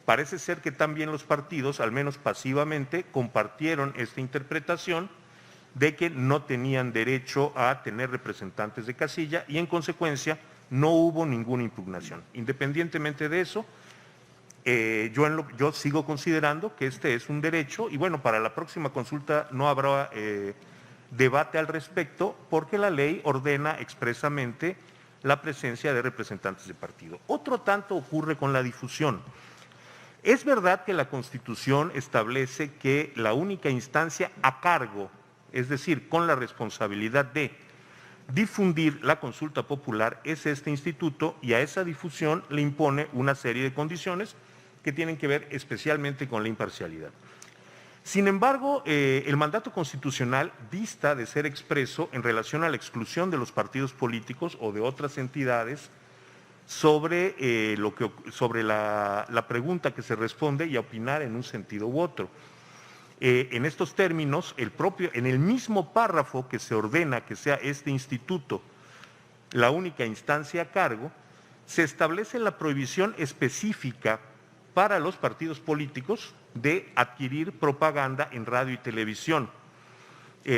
parece ser que también los partidos, al menos pasivamente, compartieron esta interpretación de que no tenían derecho a tener representantes de casilla y en consecuencia no hubo ninguna impugnación. Independientemente de eso, yo sigo considerando que este es un derecho y bueno, para la próxima consulta no habrá debate al respecto porque la ley ordena expresamente la presencia de representantes de partido. Otro tanto ocurre con la difusión. Es verdad que la Constitución establece que la única instancia a cargo, es decir, con la responsabilidad de difundir la consulta popular, es este instituto y a esa difusión le impone una serie de condiciones que tienen que ver especialmente con la imparcialidad. Sin embargo, el mandato constitucional dista de ser expreso en relación a la exclusión de los partidos políticos o de otras entidades sobre, la pregunta que se responde y a opinar en un sentido u otro. En estos términos, en el mismo párrafo que se ordena que sea este instituto la única instancia a cargo, se establece la prohibición específica para los partidos políticos de adquirir propaganda en radio y televisión.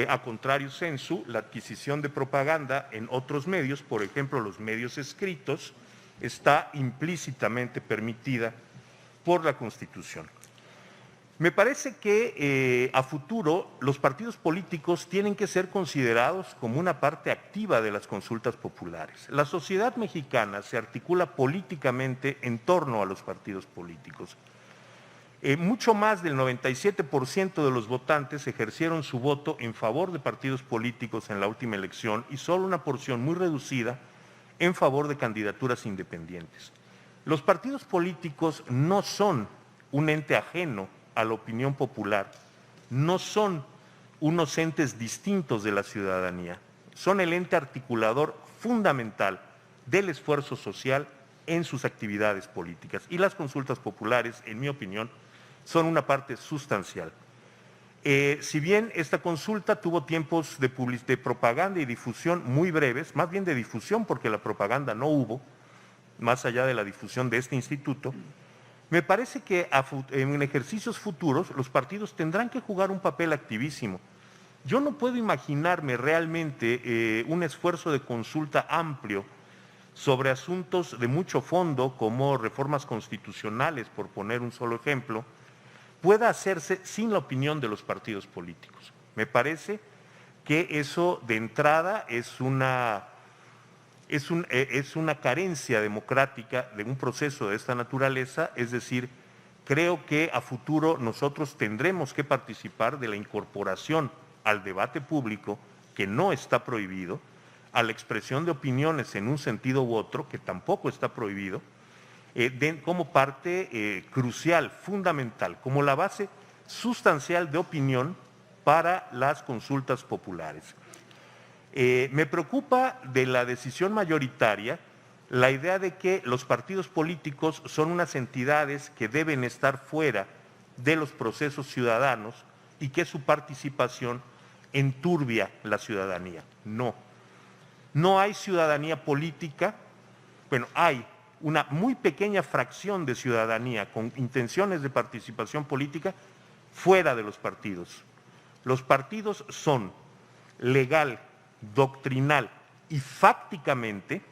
A contrario sensu, la adquisición de propaganda en otros medios, por ejemplo los medios escritos, está implícitamente permitida por la Constitución. Me parece que a futuro los partidos políticos tienen que ser considerados como una parte activa de las consultas populares. La sociedad mexicana se articula políticamente en torno a los partidos políticos. Mucho más del 97% de los votantes ejercieron su voto en favor de partidos políticos en la última elección y solo una porción muy reducida en favor de candidaturas independientes. Los partidos políticos no son un ente ajeno a la opinión popular, no son unos entes distintos de la ciudadanía, son el ente articulador fundamental del esfuerzo social en sus actividades políticas y las consultas populares, en mi opinión, son una parte sustancial. Si bien esta consulta tuvo tiempos de propaganda y difusión muy breves, más bien de difusión porque la propaganda no hubo, más allá de la difusión de este instituto, Me parece que en ejercicios futuros los partidos tendrán que jugar un papel activísimo. Yo no puedo imaginarme realmente un esfuerzo de consulta amplio sobre asuntos de mucho fondo como reformas constitucionales, por poner un solo ejemplo, pueda hacerse sin la opinión de los partidos políticos. Me parece que eso de entrada es una carencia democrática de un proceso de esta naturaleza, es decir, creo que a futuro nosotros tendremos que participar de la incorporación al debate público, que no está prohibido, a la expresión de opiniones en un sentido u otro, que tampoco está prohibido, como parte crucial, fundamental, como la base sustancial de opinión para las consultas populares. Me preocupa de la decisión mayoritaria la idea de que los partidos políticos son unas entidades que deben estar fuera de los procesos ciudadanos y que su participación enturbia la ciudadanía. No. No hay ciudadanía política, bueno, hay una muy pequeña fracción de ciudadanía con intenciones de participación política fuera de los partidos. Los partidos son legal, doctrinal y fácticamente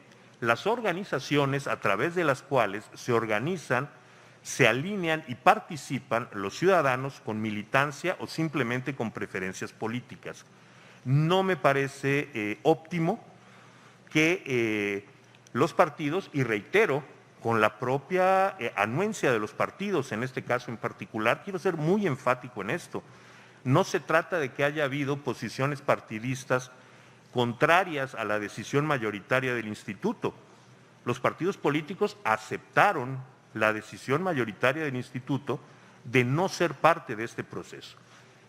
las organizaciones a través de las cuales se organizan, se alinean y participan los ciudadanos con militancia o simplemente con preferencias políticas. No me parece óptimo que los partidos, y reitero, con la propia anuencia de los partidos, en este caso en particular, quiero ser muy enfático en esto, no se trata de que haya habido posiciones partidistas contrarias a la decisión mayoritaria del instituto. Los partidos políticos aceptaron la decisión mayoritaria del instituto de no ser parte de este proceso.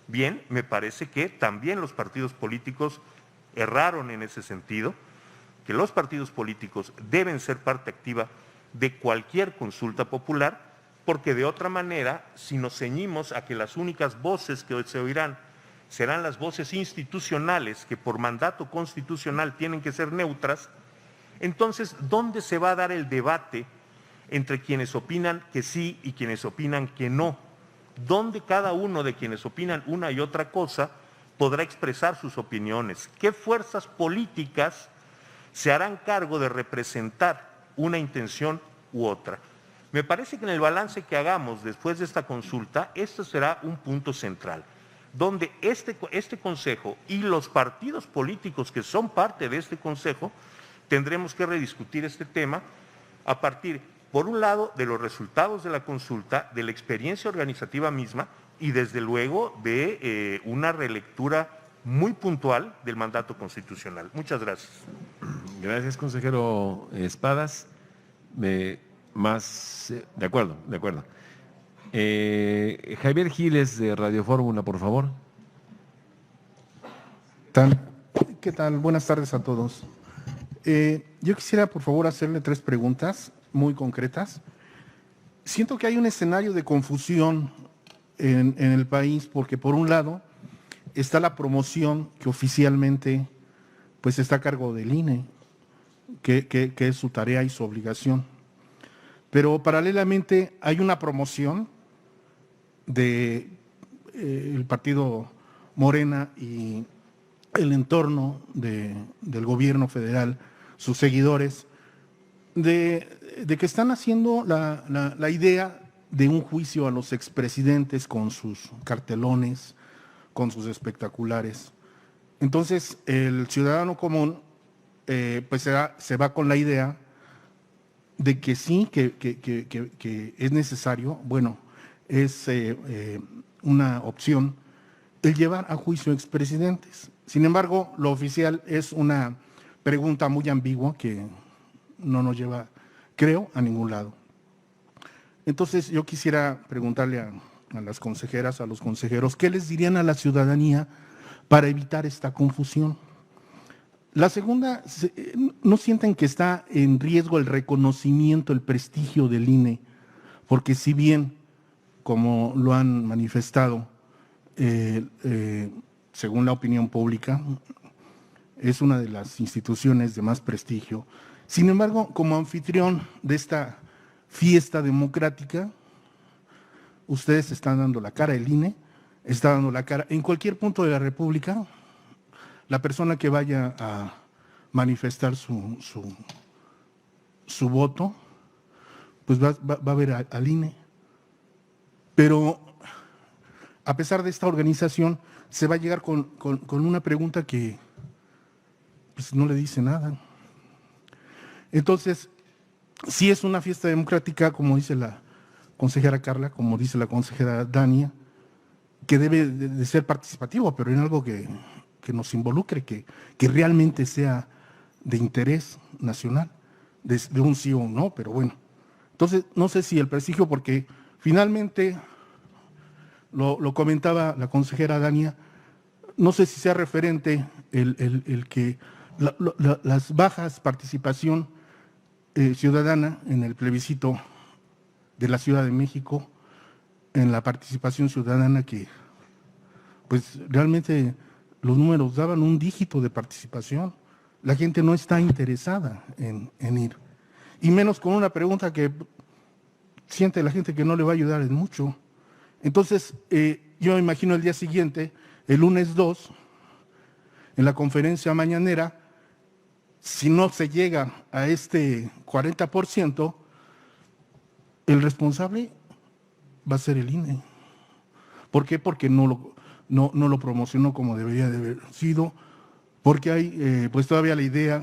Bien, me parece que también los partidos políticos erraron en ese sentido, que los partidos políticos deben ser parte activa de cualquier consulta popular, porque de otra manera, si nos ceñimos a que las únicas voces que se oirán serán las voces institucionales, que por mandato constitucional tienen que ser neutras, entonces, ¿dónde se va a dar el debate entre quienes opinan que sí y quienes opinan que no? ¿Dónde cada uno de quienes opinan una y otra cosa podrá expresar sus opiniones? ¿Qué fuerzas políticas se harán cargo de representar una intención u otra? Me parece que en el balance que hagamos después de esta consulta, este será un punto central, donde este Consejo y los partidos políticos que son parte de este Consejo tendremos que rediscutir este tema a partir, por un lado, de los resultados de la consulta, de la experiencia organizativa misma y desde luego de una relectura muy puntual del mandato constitucional. Muchas gracias. Gracias, consejero Espadas. De acuerdo. Javier Giles, de Radio Fórmula, por favor. ¿Qué tal? Buenas tardes a todos. Yo quisiera, por favor, hacerle 3 preguntas muy concretas. Siento que hay un escenario de confusión en el país, porque por un lado está la promoción que oficialmente pues está a cargo del INE, que es su tarea y su obligación. Pero paralelamente hay una promoción de el partido Morena y el entorno del gobierno federal, sus seguidores, de que están haciendo la idea de un juicio a los expresidentes con sus cartelones, con sus espectaculares. Entonces, el ciudadano común pues se va con la idea de que sí, que es necesario, bueno, es una opción el llevar a juicio expresidentes. Sin embargo, lo oficial es una pregunta muy ambigua que no nos lleva, creo, a ningún lado. Entonces, yo quisiera preguntarle a las consejeras, a los consejeros, ¿qué les dirían a la ciudadanía para evitar esta confusión? La segunda, ¿no sienten que está en riesgo el reconocimiento, el prestigio del INE? Porque si bien, como lo han manifestado, según la opinión pública, es una de las instituciones de más prestigio. Sin embargo, como anfitrión de esta fiesta democrática, ustedes están dando la cara, el INE está dando la cara. En cualquier punto de la República, la persona que vaya a manifestar su voto, pues va a ver al INE. Pero a pesar de esta organización, se va a llegar con una pregunta que pues, no le dice nada. Entonces, sí es una fiesta democrática, como dice la consejera Carla, como dice la consejera Dania, que debe de ser participativo, pero en algo que nos involucre, que realmente sea de interés nacional, de un sí o un no, pero bueno. Entonces, no sé si el prestigio, porque finalmente, lo comentaba la consejera Dania, no sé si sea referente el que las bajas participación ciudadana en el plebiscito de la Ciudad de México, en la participación ciudadana que, pues realmente los números daban un dígito de participación. La gente no está interesada en ir. Y menos con una pregunta que siente la gente que no le va a ayudar en mucho. Entonces, yo me imagino el día siguiente, el lunes 2, en la conferencia mañanera, si no se llega a este 40%, el responsable va a ser el INE. ¿Por qué? Porque no lo promocionó como debería de haber sido, porque hay pues todavía la idea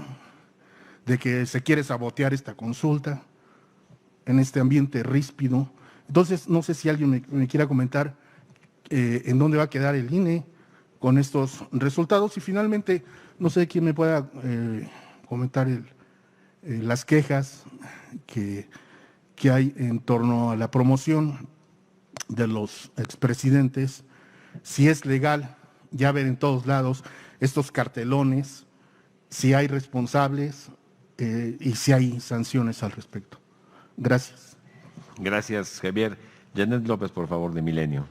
de que se quiere sabotear esta consulta en este ambiente ríspido. Entonces, no sé si alguien me quiera comentar en dónde va a quedar el INE con estos resultados, y finalmente, no sé quién me pueda comentar las quejas que hay en torno a la promoción de los expresidentes, si es legal ya ver en todos lados estos cartelones, si hay responsables y si hay sanciones al respecto. Gracias. Gracias, Javier. Janet López, por favor, de Milenio.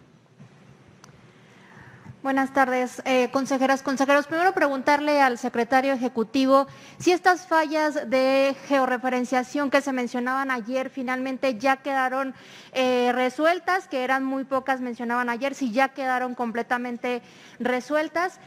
Buenas tardes, consejeras, consejeros. Primero preguntarle al secretario ejecutivo si estas fallas de georreferenciación que se mencionaban ayer finalmente ya quedaron resueltas, que eran muy pocas, mencionaban ayer, si ya quedaron completamente resueltas.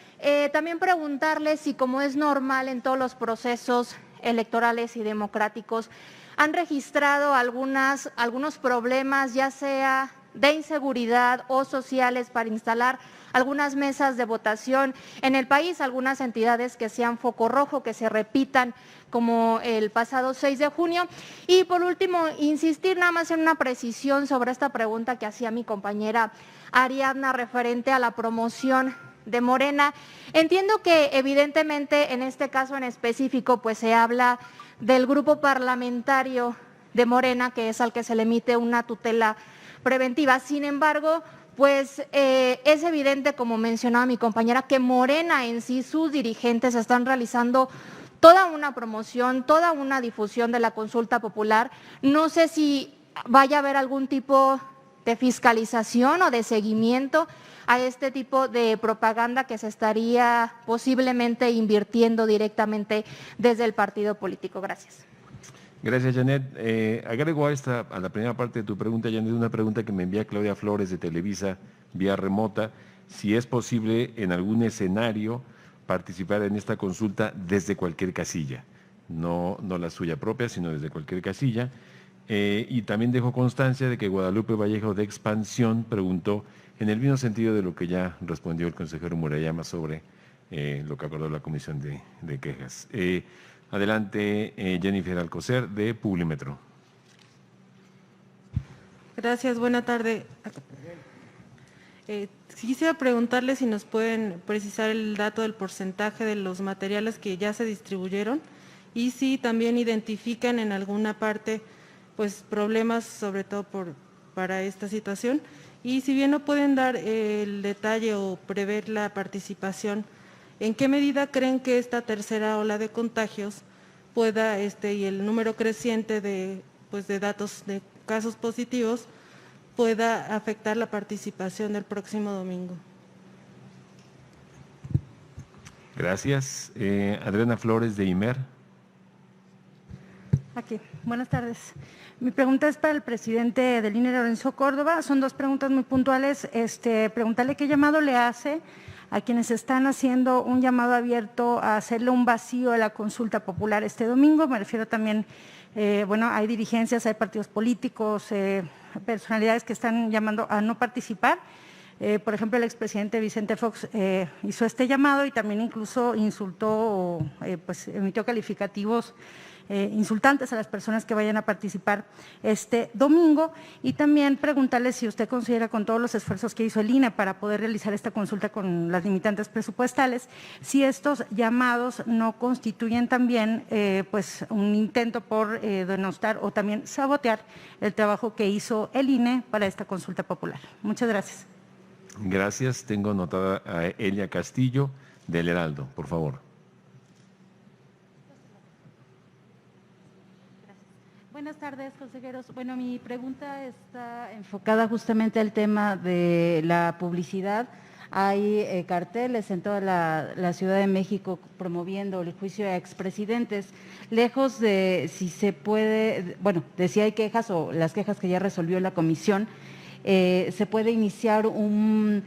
También preguntarle si, como es normal en todos los procesos electorales y democráticos, han registrado algunos problemas, ya sea de inseguridad o sociales, para instalar algunas mesas de votación en el país, algunas entidades que sean foco rojo, que se repitan como el pasado 6 de junio. Y por último, insistir nada más en una precisión sobre esta pregunta que hacía mi compañera Ariadna referente a la promoción de Morena. Entiendo que evidentemente en este caso en específico pues se habla del grupo parlamentario de Morena, que es al que se le emite una tutela preventiva. Sin embargo, pues es evidente, como mencionaba mi compañera, que Morena en sí, sus dirigentes están realizando toda una promoción, toda una difusión de la consulta popular. No sé si vaya a haber algún tipo de fiscalización o de seguimiento a este tipo de propaganda que se estaría posiblemente invirtiendo directamente desde el partido político. Gracias. Gracias, Janet. Agrego a la primera parte de tu pregunta, Janet, una pregunta que me envía Claudia Flores de Televisa vía remota, si es posible en algún escenario participar en esta consulta desde cualquier casilla, no la suya propia, sino desde cualquier casilla. Y también dejo constancia de que Guadalupe Vallejo de Expansión preguntó en el mismo sentido de lo que ya respondió el consejero Murayama sobre lo que acordó la Comisión de Quejas. Adelante, Jennifer Alcocer, de Publimetro. Gracias, buena tarde. Quisiera preguntarle si nos pueden precisar el dato del porcentaje de los materiales que ya se distribuyeron y si también identifican en alguna parte pues problemas, sobre todo para esta situación. Y si bien no pueden dar el detalle o prever la participación, ¿en qué medida creen que esta tercera ola de contagios pueda, y el número creciente de datos de casos positivos, pueda afectar la participación del próximo domingo? Gracias. Adriana Flores, de IMER. Aquí. Buenas tardes. Mi pregunta es para el presidente del INE, Lorenzo Córdoba. Son dos preguntas muy puntuales. Preguntarle qué llamado le hace a quienes están haciendo un llamado abierto a hacerle un vacío a la consulta popular este domingo. Me refiero también, hay dirigencias, hay partidos políticos, personalidades que están llamando a no participar. Por ejemplo, el expresidente Vicente Fox hizo este llamado y también incluso insultó, emitió calificativos insultantes a las personas que vayan a participar este domingo, y también preguntarle si usted considera, con todos los esfuerzos que hizo el INE para poder realizar esta consulta con las limitantes presupuestales, si estos llamados no constituyen también un intento por denostar o también sabotear el trabajo que hizo el INE para esta consulta popular. Muchas gracias. Gracias. Tengo anotada a Elia Castillo del Heraldo, por favor. Buenas tardes, consejeros. Bueno, mi pregunta está enfocada justamente al tema de la publicidad. Hay carteles en toda la Ciudad de México promoviendo el juicio a expresidentes. Lejos de si se puede, de si hay quejas o las quejas que ya resolvió la comisión, se puede iniciar un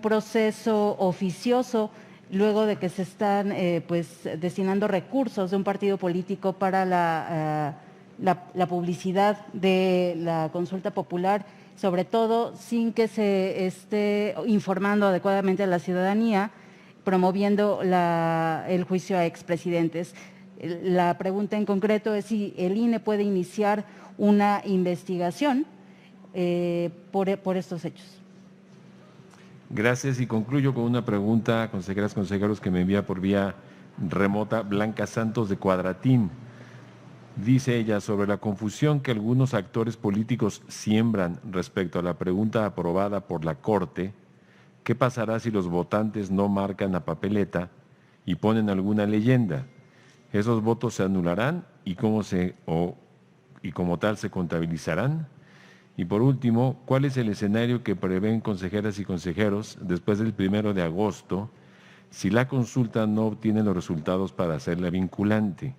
proceso oficioso luego de que se están destinando recursos de un partido político para la publicidad de la consulta popular, sobre todo sin que se esté informando adecuadamente a la ciudadanía, promoviendo el juicio a expresidentes. La pregunta en concreto es si el INE puede iniciar una investigación por estos hechos. Gracias, y concluyo con una pregunta, consejeras, consejeros, que me envía por vía remota Blanca Santos de Cuadratín. Dice ella, sobre la confusión que algunos actores políticos siembran respecto a la pregunta aprobada por la Corte, ¿qué pasará si los votantes no marcan la papeleta y ponen alguna leyenda? ¿Esos votos se anularán y como tal se contabilizarán? Y por último, ¿cuál es el escenario que prevén consejeras y consejeros después del 1 de agosto si la consulta no obtiene los resultados para hacerla vinculante?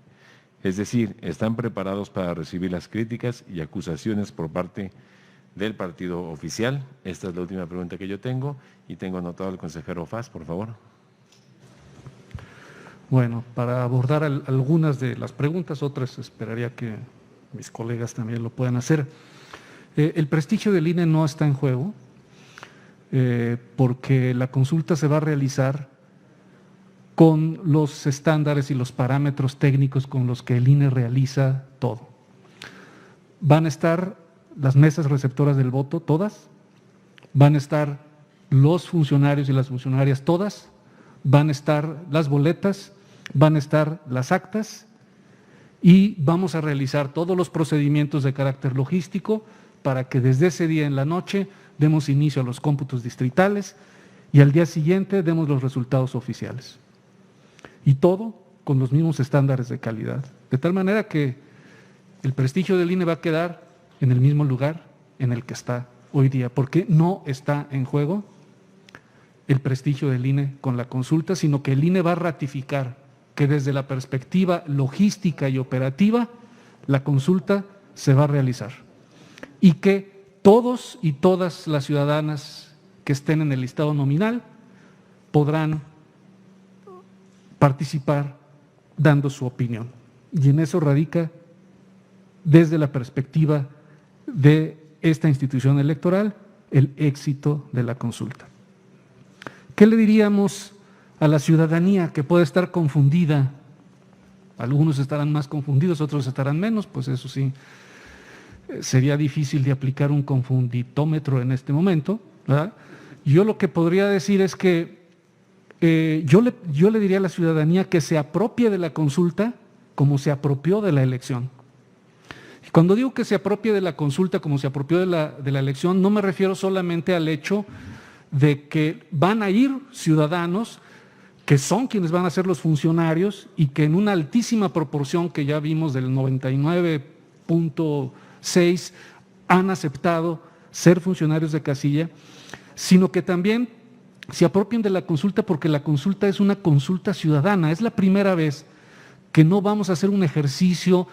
Es decir, ¿están preparados para recibir las críticas y acusaciones por parte del partido oficial? Esta es la última pregunta que yo tengo y tengo anotado al consejero Faz, por favor. Bueno, para abordar algunas de las preguntas, otras esperaría que mis colegas también lo puedan hacer. El prestigio del INE no está en juego porque la consulta se va a realizar con los estándares y los parámetros técnicos con los que el INE realiza todo. Van a estar las mesas receptoras del voto, todas, van a estar los funcionarios y las funcionarias, todas, van a estar las boletas, van a estar las actas y vamos a realizar todos los procedimientos de carácter logístico para que desde ese día en la noche demos inicio a los cómputos distritales y al día siguiente demos los resultados oficiales. Y todo con los mismos estándares de calidad, de tal manera que el prestigio del INE va a quedar en el mismo lugar en el que está hoy día, porque no está en juego el prestigio del INE con la consulta, sino que el INE va a ratificar que desde la perspectiva logística y operativa la consulta se va a realizar y que todos y todas las ciudadanas que estén en el listado nominal podrán participar dando su opinión. Y en eso radica, desde la perspectiva de esta institución electoral, el éxito de la consulta. ¿Qué le diríamos a la ciudadanía que puede estar confundida? Algunos estarán más confundidos, otros estarán menos, pues eso sí, sería difícil de aplicar un confunditómetro en este momento, ¿verdad? Yo lo que podría decir es que yo le diría a la ciudadanía que se apropie de la consulta como se apropió de la elección. Y cuando digo que se apropie de la consulta como se apropió de la elección, no me refiero solamente al hecho de que van a ir ciudadanos que son quienes van a ser los funcionarios y que en una altísima proporción que ya vimos del 99.6 han aceptado ser funcionarios de casilla, sino que también se apropien de la consulta porque la consulta es una consulta ciudadana. Es la primera vez que no vamos a hacer un ejercicio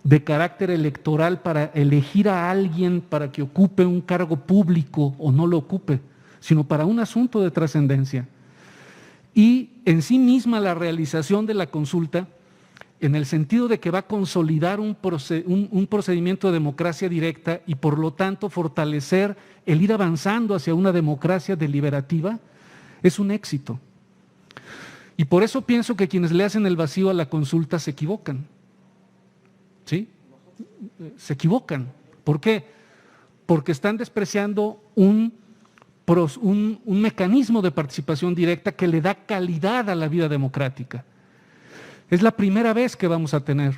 de carácter electoral para elegir a alguien para que ocupe un cargo público o no lo ocupe, sino para un asunto de trascendencia. Y en sí misma la realización de la consulta, en el sentido de que va a consolidar un procedimiento de democracia directa y por lo tanto fortalecer el ir avanzando hacia una democracia deliberativa, es un éxito. Y por eso pienso que quienes le hacen el vacío a la consulta se equivocan. ¿Sí? Se equivocan. ¿Por qué? Porque están despreciando un mecanismo de participación directa que le da calidad a la vida democrática. Es la primera vez que vamos a tener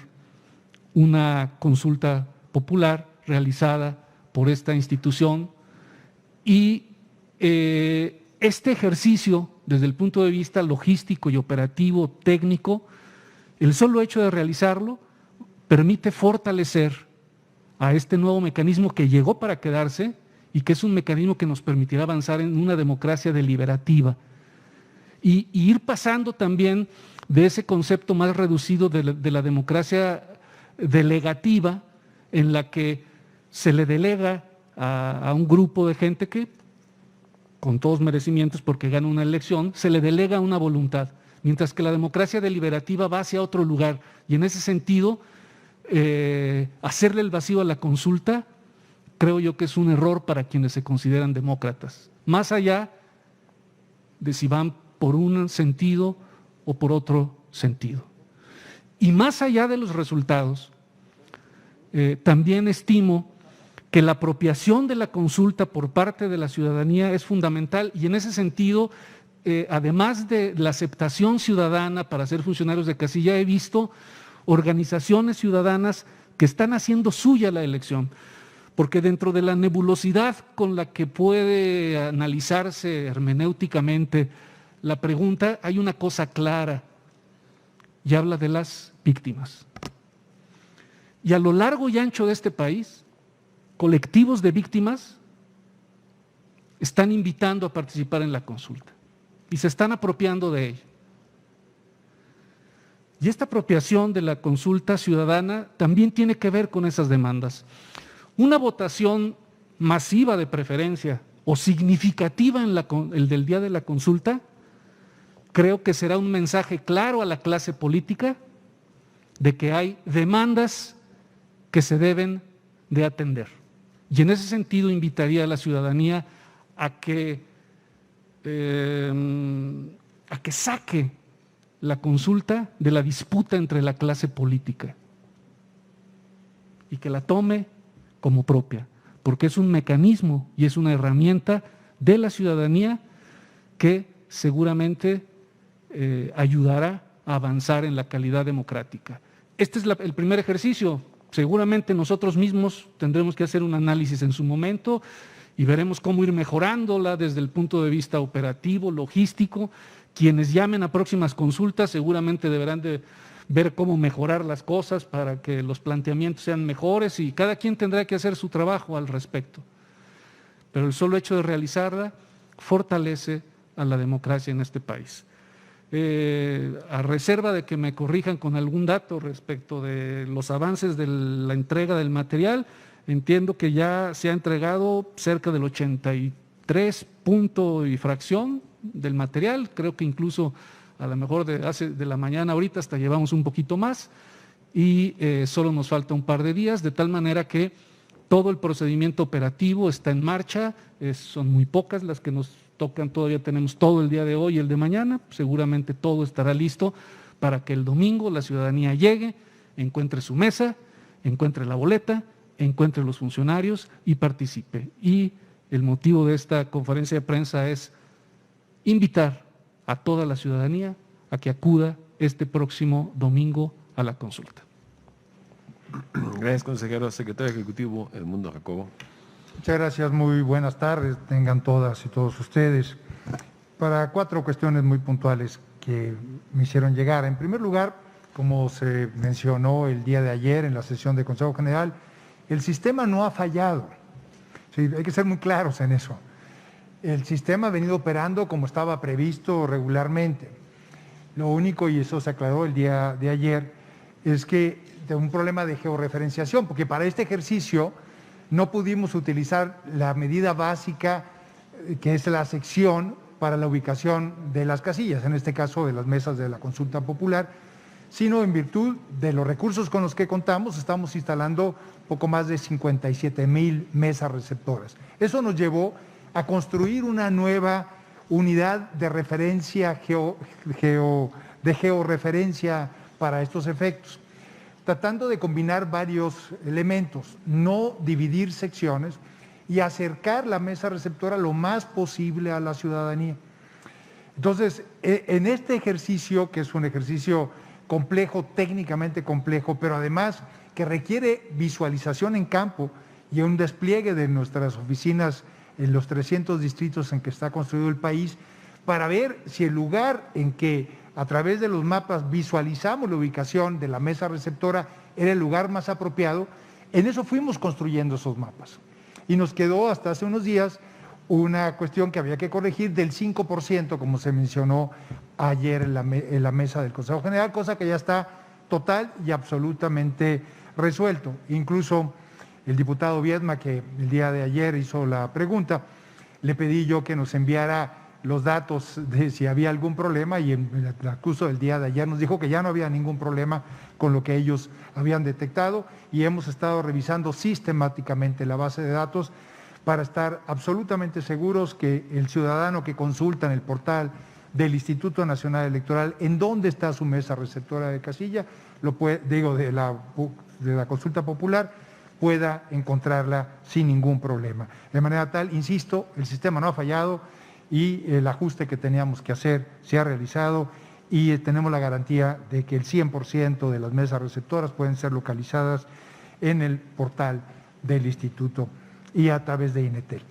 una consulta popular realizada por esta institución y este ejercicio, desde el punto de vista logístico y operativo, técnico, el solo hecho de realizarlo permite fortalecer a este nuevo mecanismo que llegó para quedarse y que es un mecanismo que nos permitirá avanzar en una democracia deliberativa y ir pasando también de ese concepto más reducido de la democracia delegativa, en la que se le delega a un grupo de gente que, con todos merecimientos porque gana una elección, se le delega una voluntad, mientras que la democracia deliberativa va hacia otro lugar. Y en ese sentido, hacerle el vacío a la consulta, creo yo que es un error para quienes se consideran demócratas, más allá de si van por un sentido o por otro sentido. Y más allá de los resultados, también estimo que la apropiación de la consulta por parte de la ciudadanía es fundamental y en ese sentido, además de la aceptación ciudadana para ser funcionarios de casilla, he visto organizaciones ciudadanas que están haciendo suya la elección, porque dentro de la nebulosidad con la que puede analizarse hermenéuticamente la pregunta, hay una cosa clara y habla de las víctimas. Y a lo largo y ancho de este país, colectivos de víctimas están invitando a participar en la consulta y se están apropiando de ella. Y esta apropiación de la consulta ciudadana también tiene que ver con esas demandas. Una votación masiva de preferencia o significativa en el del día de la consulta, creo que será un mensaje claro a la clase política de que hay demandas que se deben de atender. Y en ese sentido invitaría a la ciudadanía a que saque la consulta de la disputa entre la clase política y que la tome como propia, porque es un mecanismo y es una herramienta de la ciudadanía que seguramente ayudará a avanzar en la calidad democrática. Este es el primer ejercicio. Seguramente nosotros mismos tendremos que hacer un análisis en su momento y veremos cómo ir mejorándola desde el punto de vista operativo, logístico. Quienes llamen a próximas consultas seguramente deberán de ver cómo mejorar las cosas para que los planteamientos sean mejores y cada quien tendrá que hacer su trabajo al respecto. Pero el solo hecho de realizarla fortalece a la democracia en este país. A reserva de que me corrijan con algún dato respecto de los avances de la entrega del material, entiendo que ya se ha entregado cerca del 83 punto y fracción del material, creo que incluso a lo mejor de la mañana ahorita hasta llevamos un poquito más y solo nos falta un par de días, de tal manera que todo el procedimiento operativo está en marcha, son muy pocas las que nos tocan, todavía tenemos todo el día de hoy y el de mañana, seguramente todo estará listo para que el domingo la ciudadanía llegue, encuentre su mesa, encuentre la boleta, encuentre los funcionarios y participe. Y el motivo de esta conferencia de prensa es invitar a toda la ciudadanía a que acuda este próximo domingo a la consulta. Gracias, consejero. Secretario Ejecutivo Edmundo Jacobo. Muchas gracias, muy buenas tardes, tengan todas y todos ustedes. Para 4 cuestiones muy puntuales que me hicieron llegar. En primer lugar, como se mencionó el día de ayer en la sesión de Consejo General, el sistema no ha fallado. Sí, hay que ser muy claros en eso. El sistema ha venido operando como estaba previsto regularmente. Lo único, y eso se aclaró el día de ayer, es que un problema de georreferenciación, porque para este ejercicio no pudimos utilizar la medida básica, que es la sección para la ubicación de las casillas, en este caso de las mesas de la consulta popular, sino en virtud de los recursos con los que contamos, estamos instalando poco más de 57,000 mesas receptoras. Eso nos llevó a construir una nueva unidad de referencia de georreferencia para estos efectos, tratando de combinar varios elementos, no dividir secciones y acercar la mesa receptora lo más posible a la ciudadanía. Entonces, en este ejercicio, que es un ejercicio complejo, técnicamente complejo, pero además que requiere visualización en campo y un despliegue de nuestras oficinas en los 300 distritos en que está construido el país, para ver si el lugar en que a través de los mapas visualizamos la ubicación de la mesa receptora era el lugar más apropiado, en eso fuimos construyendo esos mapas. Y nos quedó hasta hace unos días una cuestión que había que corregir del 5%, como se mencionó ayer en la mesa del Consejo General, cosa que ya está total y absolutamente resuelto. Incluso el diputado Viedma, que el día de ayer hizo la pregunta, le pedí yo que nos enviara los datos de si había algún problema, y en el transcurso del día de ayer nos dijo que ya no había ningún problema con lo que ellos habían detectado, y hemos estado revisando sistemáticamente la base de datos para estar absolutamente seguros que el ciudadano que consulta en el portal del Instituto Nacional Electoral en dónde está su mesa receptora de casilla, de la consulta popular, pueda encontrarla sin ningún problema. De manera tal, insisto, el sistema no ha fallado y el ajuste que teníamos que hacer se ha realizado, y tenemos la garantía de que el 100% de las mesas receptoras pueden ser localizadas en el portal del Instituto y a través de INETEL.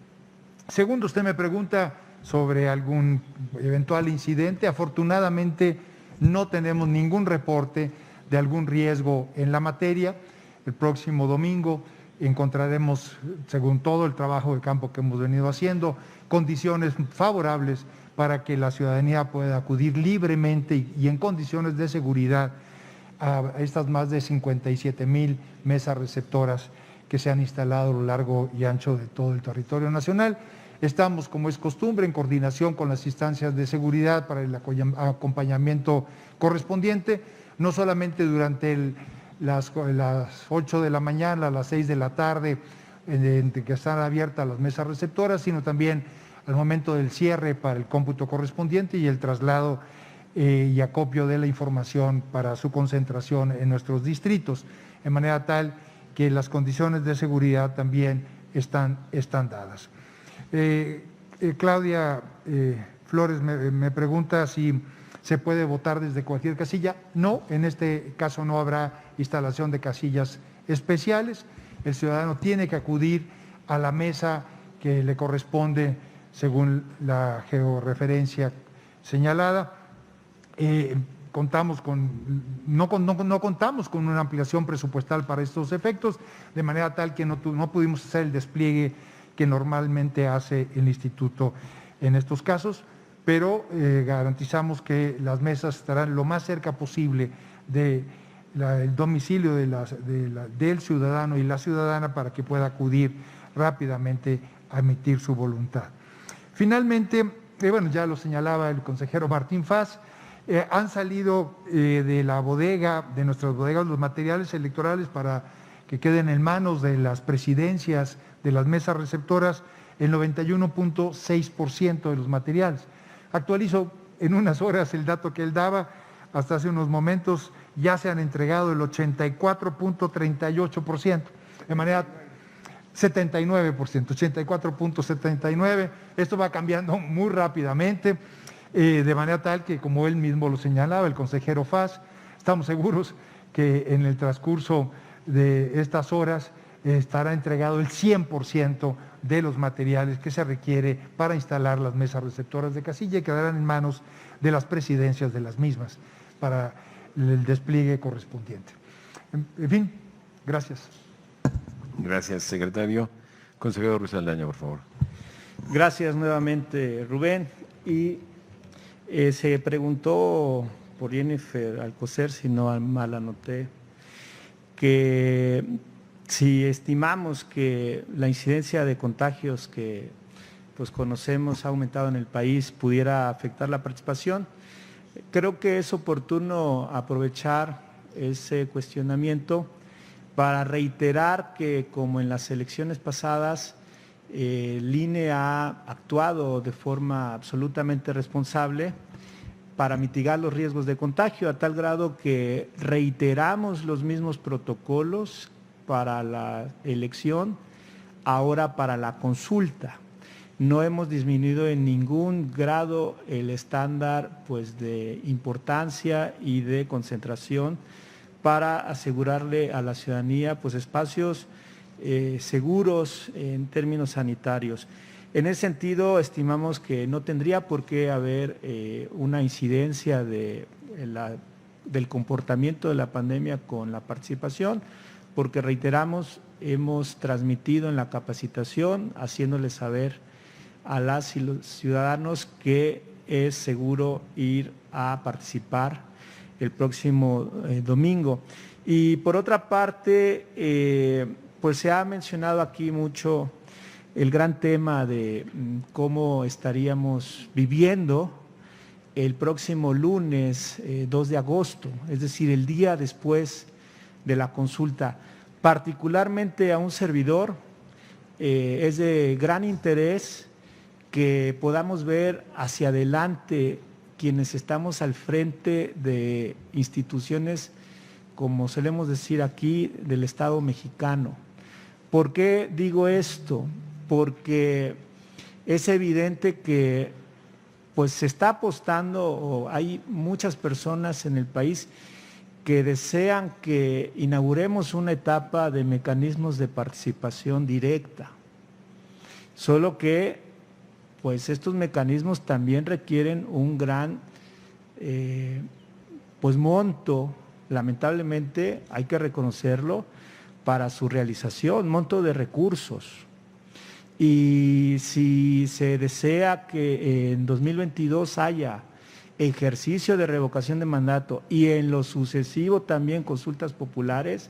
Segundo, usted me pregunta sobre algún eventual incidente. Afortunadamente no tenemos ningún reporte de algún riesgo en la materia. El próximo domingo encontraremos, según todo el trabajo de campo que hemos venido haciendo, condiciones favorables para que la ciudadanía pueda acudir libremente y en condiciones de seguridad a estas más de 57,000 mesas receptoras que se han instalado a lo largo y ancho de todo el territorio nacional. Estamos, como es costumbre, en coordinación con las instancias de seguridad para el acompañamiento correspondiente, no solamente durante las 8 de la mañana, a las 6 de la tarde, que están abiertas las mesas receptoras, sino también al momento del cierre para el cómputo correspondiente y el traslado y acopio de la información para su concentración en nuestros distritos, de manera tal que las condiciones de seguridad también están dadas. Claudia Flores me pregunta si se puede votar desde cualquier casilla. No, en este caso no habrá instalación de casillas especiales. El ciudadano tiene que acudir a la mesa que le corresponde según la georreferencia señalada. No contamos con una ampliación presupuestal para estos efectos, de manera tal que no pudimos hacer el despliegue que normalmente hace el Instituto en estos casos, pero garantizamos que las mesas estarán lo más cerca posible del domicilio del ciudadano y la ciudadana para que pueda acudir rápidamente a emitir su voluntad. Finalmente, ya lo señalaba el consejero Martín Faz, han salido de nuestras bodegas, los materiales electorales para que queden en manos de las presidencias de las mesas receptoras el 91.6% de los materiales. Actualizo en unas horas el dato que él daba, hasta hace unos momentos ya se han entregado el 84.38%, de manera 84.79%. Esto va cambiando muy rápidamente, de manera tal que, como él mismo lo señalaba, el consejero Faz, estamos seguros que en el transcurso de estas horas estará entregado el 100% de los materiales que se requiere para instalar las mesas receptoras de casilla, y quedarán en manos de las presidencias de las mismas para el despliegue correspondiente. En fin, gracias. Gracias, secretario. Consejero Ruiz Saldaña, por favor. Gracias nuevamente, Rubén. Y se preguntó por Jennifer Alcocer, si no mal anoté, que si estimamos que la incidencia de contagios que pues conocemos ha aumentado en el país pudiera afectar la participación, creo que es oportuno aprovechar ese cuestionamiento para reiterar que, como en las elecciones pasadas, el INE ha actuado de forma absolutamente responsable para mitigar los riesgos de contagio, a tal grado que reiteramos los mismos protocolos para la elección, ahora para la consulta. No hemos disminuido en ningún grado el estándar pues, de importancia y de concentración para asegurarle a la ciudadanía pues, espacios seguros en términos sanitarios. En ese sentido, estimamos que no tendría por qué haber una incidencia del comportamiento de la pandemia con la participación, porque reiteramos, hemos transmitido en la capacitación, haciéndoles saber a las y los ciudadanos que es seguro ir a participar el próximo domingo. Y por otra parte, pues se ha mencionado aquí mucho el gran tema de cómo estaríamos viviendo el próximo lunes 2 de agosto, es decir, el día después de la consulta. Particularmente a un servidor es de gran interés que podamos ver hacia adelante quienes estamos al frente de instituciones, como solemos decir aquí, del Estado mexicano. ¿Por qué digo esto? Porque es evidente que pues se está apostando, o hay muchas personas en el país que desean que inauguremos una etapa de mecanismos de participación directa. Solo que pues estos mecanismos también requieren un gran pues monto, lamentablemente hay que reconocerlo, para su realización, monto de recursos. Y si se desea que en 2022 haya ejercicio de revocación de mandato y en lo sucesivo también consultas populares,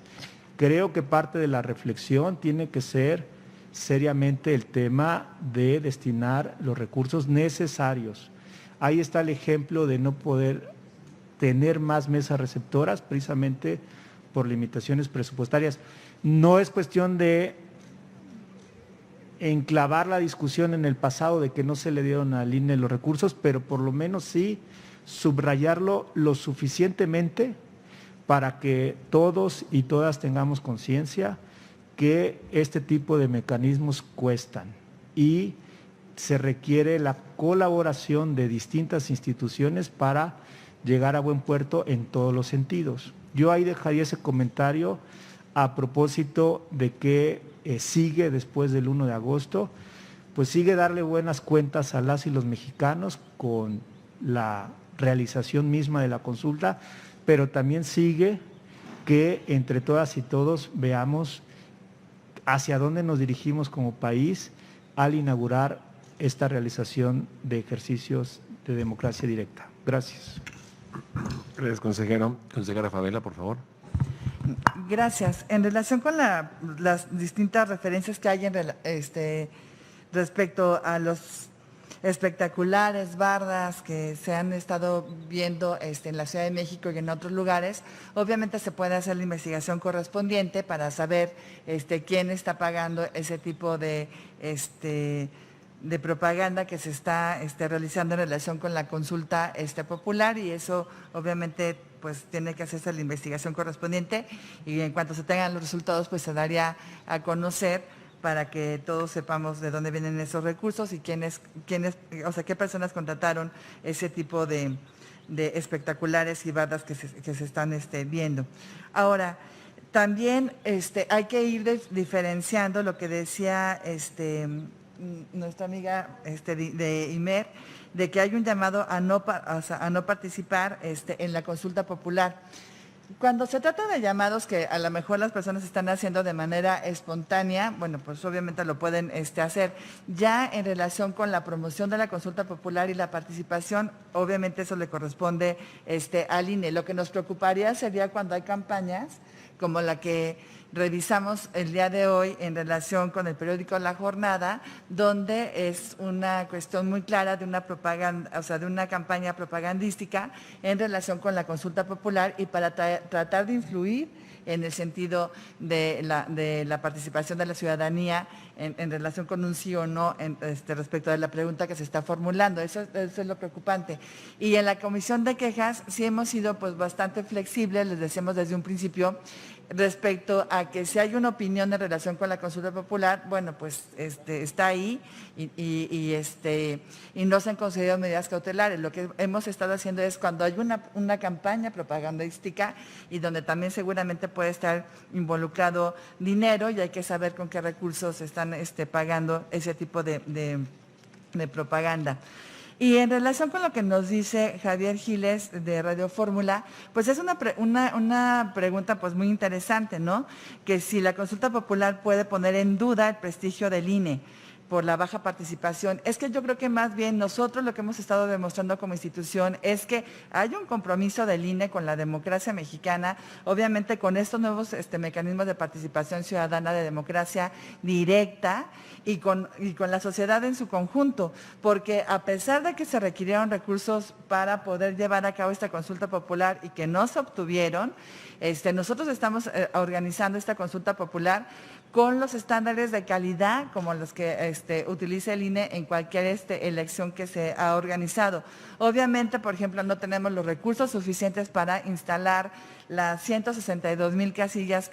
creo que parte de la reflexión tiene que ser seriamente el tema de destinar los recursos necesarios. Ahí está el ejemplo de no poder tener más mesas receptoras precisamente por limitaciones presupuestarias. No es cuestión de enclavar la discusión en el pasado de que no se le dieron al INE los recursos, pero por lo menos sí subrayarlo lo suficientemente para que todos y todas tengamos conciencia que este tipo de mecanismos cuestan y se requiere la colaboración de distintas instituciones para llegar a buen puerto en todos los sentidos. Yo ahí dejaría ese comentario a propósito de que sigue después del 1 de agosto, pues sigue darle buenas cuentas a las y los mexicanos con la realización misma de la consulta, pero también sigue que entre todas y todos veamos hacia dónde nos dirigimos como país al inaugurar esta realización de ejercicios de democracia directa. Gracias. Gracias, consejero. Consejera Favela, por favor. Gracias. En relación con las distintas referencias que hay respecto a los espectaculares, bardas que se han estado viendo en la Ciudad de México y en otros lugares, obviamente se puede hacer la investigación correspondiente para saber quién está pagando ese tipo de propaganda que se está realizando en relación con la consulta popular, y eso obviamente pues tiene que hacerse la investigación correspondiente, y en cuanto se tengan los resultados pues se daría a conocer para que todos sepamos de dónde vienen esos recursos y qué personas contrataron ese tipo de espectaculares y bardas que se están viendo. Ahora, también hay que ir diferenciando lo que decía nuestra amiga de Imer, de que hay un llamado a no participar en la consulta popular. Cuando se trata de llamados que a lo mejor las personas están haciendo de manera espontánea, bueno, pues obviamente lo pueden hacer. Ya en relación con la promoción de la consulta popular y la participación, obviamente eso le corresponde al INE. Lo que nos preocuparía sería cuando hay campañas como la que revisamos el día de hoy en relación con el periódico La Jornada, donde es una cuestión muy clara de una propaganda, o sea, de una campaña propagandística en relación con la consulta popular y para tratar de influir en el sentido de la participación de la ciudadanía en relación con un sí o no respecto de la pregunta que se está formulando. Eso es lo preocupante. Y en la comisión de quejas sí hemos sido pues bastante flexibles, les decíamos desde un principio, respecto a que si hay una opinión en relación con la consulta popular, bueno, pues está ahí y no se han considerado medidas cautelares. Lo que hemos estado haciendo es cuando hay una campaña propagandística y donde también seguramente puede estar involucrado dinero y hay que saber con qué recursos están pagando ese tipo de propaganda. Y en relación con lo que nos dice Javier Giles de Radio Fórmula, pues es una pregunta pues muy interesante, ¿no? Que si la consulta popular puede poner en duda el prestigio del INE por la baja participación. Es que yo creo que más bien nosotros lo que hemos estado demostrando como institución es que hay un compromiso del INE con la democracia mexicana, obviamente con estos nuevos mecanismos de participación ciudadana, de democracia directa y con la sociedad en su conjunto, porque a pesar de que se requirieron recursos para poder llevar a cabo esta consulta popular y que no se obtuvieron, nosotros estamos organizando esta consulta popular con los estándares de calidad como los que utiliza el INE en cualquier elección que se ha organizado. Obviamente, por ejemplo, no tenemos los recursos suficientes para instalar las 162,000 casillas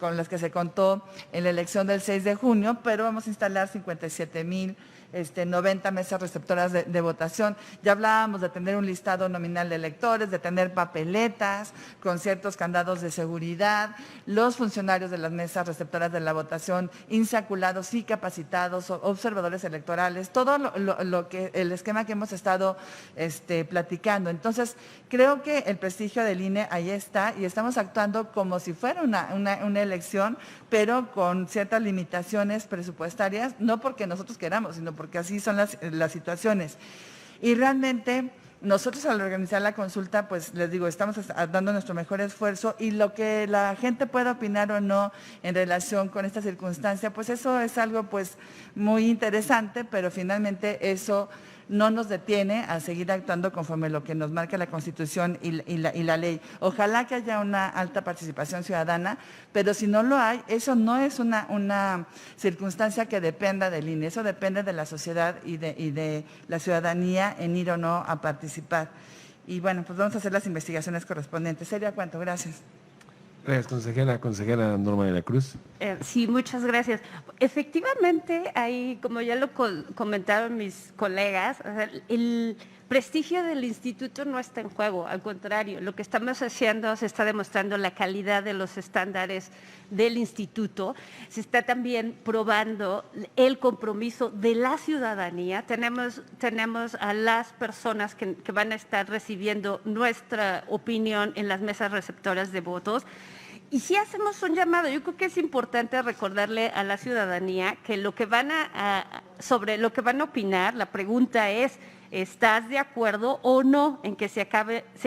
con las que se contó en la elección del 6 de junio, pero vamos a instalar 57,090 mesas receptoras de votación. Ya hablábamos de tener un listado nominal de electores, de tener papeletas con ciertos candados de seguridad, los funcionarios de las mesas receptoras de la votación insaculados y capacitados, observadores electorales, todo el esquema que hemos estado platicando. Entonces, creo que el prestigio del INE ahí está y estamos actuando como si fuera una elección, pero con ciertas limitaciones presupuestarias, no porque nosotros queramos, sino porque así son las situaciones. Y realmente nosotros al organizar la consulta, pues les digo, estamos dando nuestro mejor esfuerzo y lo que la gente pueda opinar o no en relación con esta circunstancia, pues eso es algo pues muy interesante, pero finalmente eso no nos detiene a seguir actuando conforme lo que nos marca la Constitución y la ley. Ojalá que haya una alta participación ciudadana, pero si no lo hay, eso no es una circunstancia que dependa del INE, eso depende de la sociedad y de la ciudadanía en ir o no a participar. Y bueno, pues vamos a hacer las investigaciones correspondientes. ¿Sería cuánto? Gracias. Gracias, consejera. Consejera Norma de la Cruz. Sí, muchas gracias. Efectivamente, ahí, como ya lo comentaron mis colegas, el prestigio del instituto no está en juego, al contrario, lo que estamos haciendo se está demostrando la calidad de los estándares del instituto, se está también probando el compromiso de la ciudadanía, tenemos a las personas que van a estar recibiendo nuestra opinión en las mesas receptoras de votos. Y si hacemos un llamado, yo creo que es importante recordarle a la ciudadanía que sobre lo que van a opinar, la pregunta es, ¿estás de acuerdo o no en que se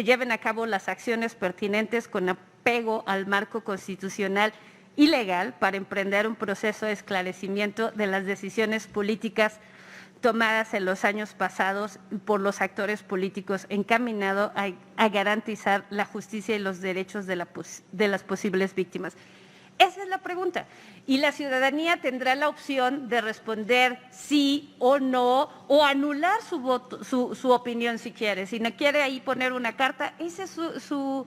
lleven a cabo las acciones pertinentes con apego al marco constitucional y legal para emprender un proceso de esclarecimiento de las decisiones políticas tomadas en los años pasados por los actores políticos encaminado a garantizar la justicia y los derechos de las posibles víctimas? Esa es la pregunta. Y la ciudadanía tendrá la opción de responder sí o no, o anular su voto, su opinión si quiere. Si no quiere ahí poner una carta, esa es su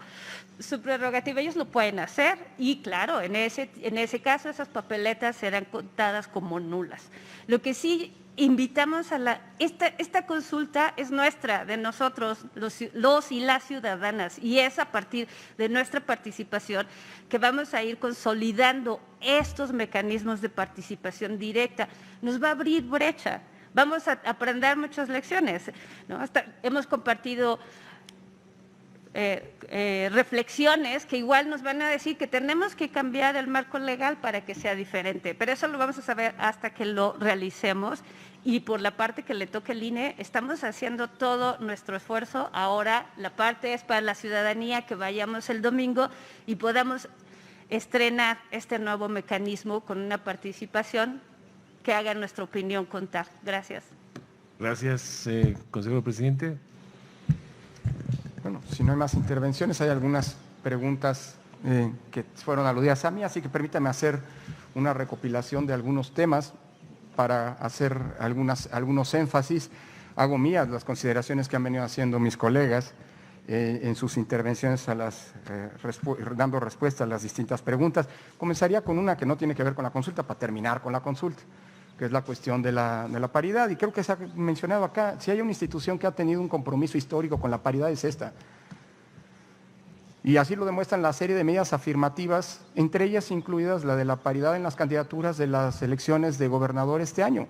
prerrogativa, ellos lo pueden hacer y claro, en ese caso esas papeletas serán contadas como nulas. Lo que sí invitamos esta consulta es nuestra, de nosotros, los y las ciudadanas, y es a partir de nuestra participación que vamos a ir consolidando estos mecanismos de participación directa. Nos va a abrir brecha, vamos a aprender muchas lecciones, ¿no? Hemos compartido reflexiones que igual nos van a decir que tenemos que cambiar el marco legal para que sea diferente, pero eso lo vamos a saber hasta que lo realicemos. Y por la parte que le toca el INE, estamos haciendo todo nuestro esfuerzo. Ahora la parte es para la ciudadanía, que vayamos el domingo y podamos estrenar este nuevo mecanismo con una participación que haga nuestra opinión contar. Gracias. Gracias, consejero presidente. Bueno, si no hay más intervenciones, hay algunas preguntas que fueron aludidas a mí, así que permítame hacer una recopilación de algunos temas para hacer algunos énfasis. Hago mías las consideraciones que han venido haciendo mis colegas en sus intervenciones dando respuesta a las distintas preguntas. Comenzaría con una que no tiene que ver con la consulta, para terminar con la consulta, que es la cuestión de la paridad. Y creo que se ha mencionado acá, si hay una institución que ha tenido un compromiso histórico con la paridad es esta. Y así lo demuestran la serie de medidas afirmativas, entre ellas incluidas la de la paridad en las candidaturas de las elecciones de gobernador este año.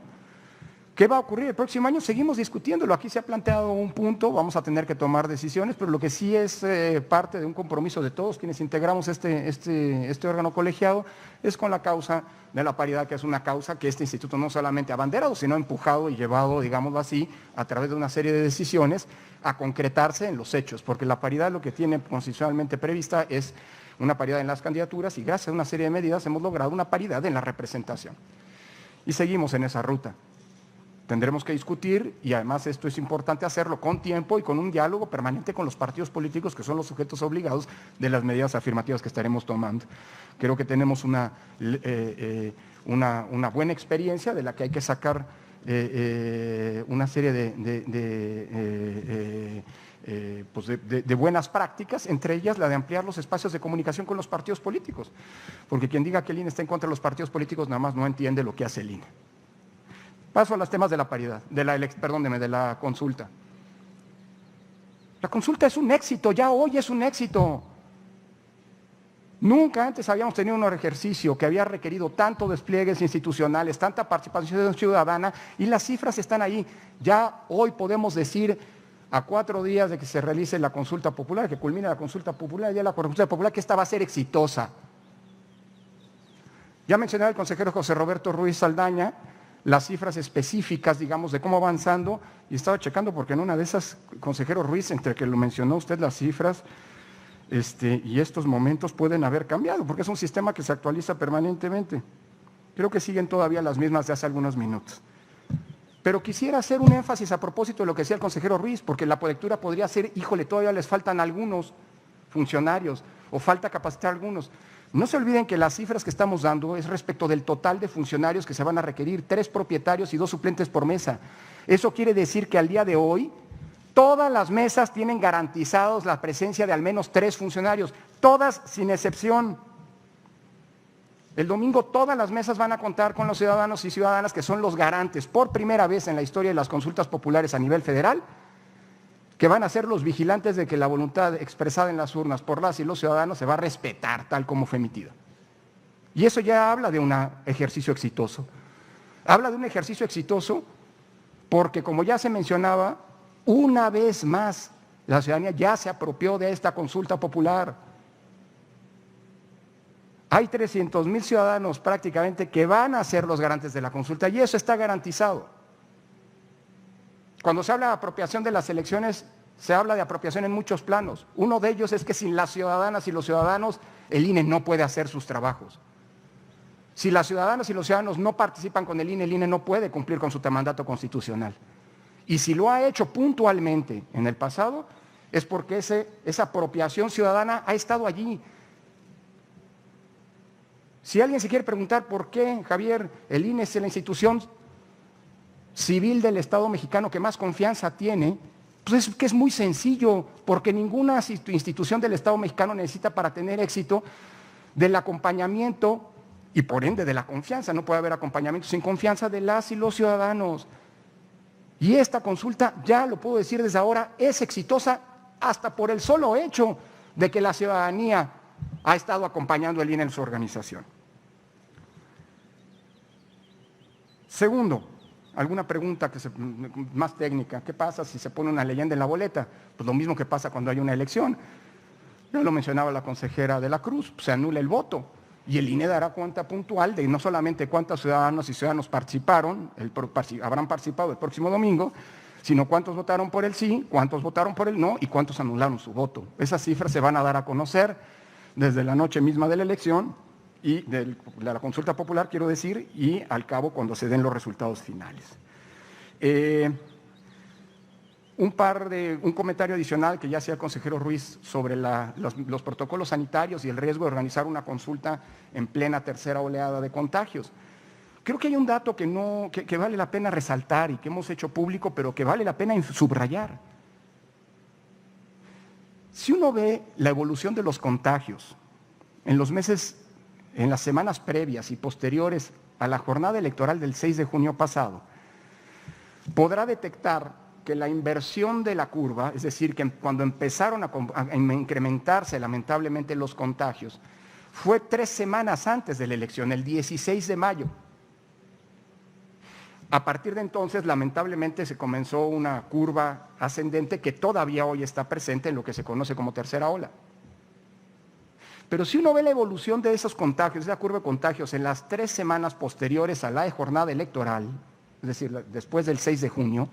¿Qué va a ocurrir el próximo año? Seguimos discutiéndolo. Aquí se ha planteado un punto, vamos a tener que tomar decisiones, pero lo que sí es parte de un compromiso de todos quienes integramos este órgano colegiado es con la causa de la paridad, que es una causa que este instituto no solamente ha abanderado, sino ha empujado y llevado, digámoslo así, a través de una serie de decisiones a concretarse en los hechos, porque la paridad lo que tiene constitucionalmente prevista es una paridad en las candidaturas y gracias a una serie de medidas hemos logrado una paridad en la representación. Y seguimos en esa ruta. Tendremos que discutir, y además esto es importante hacerlo con tiempo y con un diálogo permanente con los partidos políticos que son los sujetos obligados de las medidas afirmativas que estaremos tomando. Creo que tenemos una buena experiencia de la que hay que sacar una serie de buenas prácticas, entre ellas la de ampliar los espacios de comunicación con los partidos políticos, porque quien diga que el INE está en contra de los partidos políticos nada más no entiende lo que hace el INE. Paso a los temas de la paridad, de la consulta. La consulta es un éxito, ya hoy es un éxito. Nunca antes habíamos tenido un ejercicio que había requerido tanto despliegues institucionales, tanta participación ciudadana, y las cifras están ahí. Ya hoy podemos decir, a 4 días de que se realice la consulta popular, que culmine la consulta popular, ya la consulta popular, que esta va a ser exitosa. Ya mencionaba el consejero José Roberto Ruiz Saldaña las cifras específicas, digamos, de cómo avanzando, y estaba checando porque en una de esas, consejero Ruiz, entre que lo mencionó usted las cifras, y estos momentos pueden haber cambiado, porque es un sistema que se actualiza permanentemente. Creo que siguen todavía las mismas de hace algunos minutos. Pero quisiera hacer un énfasis a propósito de lo que decía el consejero Ruiz, porque la lectura podría ser, híjole, todavía les faltan algunos funcionarios, o falta capacitar a algunos. No se olviden que las cifras que estamos dando es respecto del total de funcionarios que se van a requerir, 3 propietarios y 2 suplentes por mesa. Eso quiere decir que al día de hoy, todas las mesas tienen garantizados la presencia de al menos 3 funcionarios, todas sin excepción. El domingo todas las mesas van a contar con los ciudadanos y ciudadanas que son los garantes, por primera vez en la historia de las consultas populares a nivel federal, que van a ser los vigilantes de que la voluntad expresada en las urnas por las y los ciudadanos se va a respetar tal como fue emitida. Y eso ya habla de un ejercicio exitoso. Habla de un ejercicio exitoso porque, como ya se mencionaba, una vez más la ciudadanía ya se apropió de esta consulta popular. Hay 300,000 ciudadanos prácticamente que van a ser los garantes de la consulta y eso está garantizado. Cuando se habla de apropiación de las elecciones, se habla de apropiación en muchos planos. Uno de ellos es que sin las ciudadanas y los ciudadanos, el INE no puede hacer sus trabajos. Si las ciudadanas y los ciudadanos no participan con el INE no puede cumplir con su mandato constitucional. Y si lo ha hecho puntualmente en el pasado, es porque esa apropiación ciudadana ha estado allí. Si alguien se quiere preguntar por qué, Javier, el INE es la institución civil del Estado mexicano que más confianza tiene, pues es que es muy sencillo, porque ninguna institución del Estado mexicano necesita para tener éxito del acompañamiento y por ende de la confianza. No puede haber acompañamiento sin confianza de las y los ciudadanos. Y esta consulta, ya lo puedo decir desde ahora, es exitosa hasta por el solo hecho de que la ciudadanía ha estado acompañando al INE en su organización. Segundo, alguna pregunta más técnica. ¿Qué pasa si se pone una leyenda en la boleta? Pues lo mismo que pasa cuando hay una elección. Ya lo mencionaba la consejera de la Cruz, se anula el voto y el INE dará cuenta puntual de no solamente cuántos ciudadanos y ciudadanos habrán participado el próximo domingo, sino cuántos votaron por el sí, cuántos votaron por el no y cuántos anularon su voto. Esas cifras se van a dar a conocer. desde la noche misma de la elección y de la consulta popular, quiero decir, y al cabo cuando se den los resultados finales. Un comentario adicional que ya hacía el consejero Ruiz sobre los protocolos sanitarios y el riesgo de organizar una consulta en plena tercera oleada de contagios. Creo que hay un dato que vale la pena resaltar y que hemos hecho público, pero que vale la pena subrayar. Si uno ve la evolución de los contagios en las semanas previas y posteriores a la jornada electoral del 6 de junio pasado, podrá detectar que la inversión de la curva, es decir, que cuando empezaron a incrementarse lamentablemente los contagios, fue 3 semanas antes de la elección, el 16 de mayo. A partir de entonces, lamentablemente, se comenzó una curva ascendente que todavía hoy está presente en lo que se conoce como tercera ola. Pero si uno ve la evolución de esos contagios, de la curva de contagios en las 3 semanas posteriores a la jornada electoral, es decir, después del 6 de junio,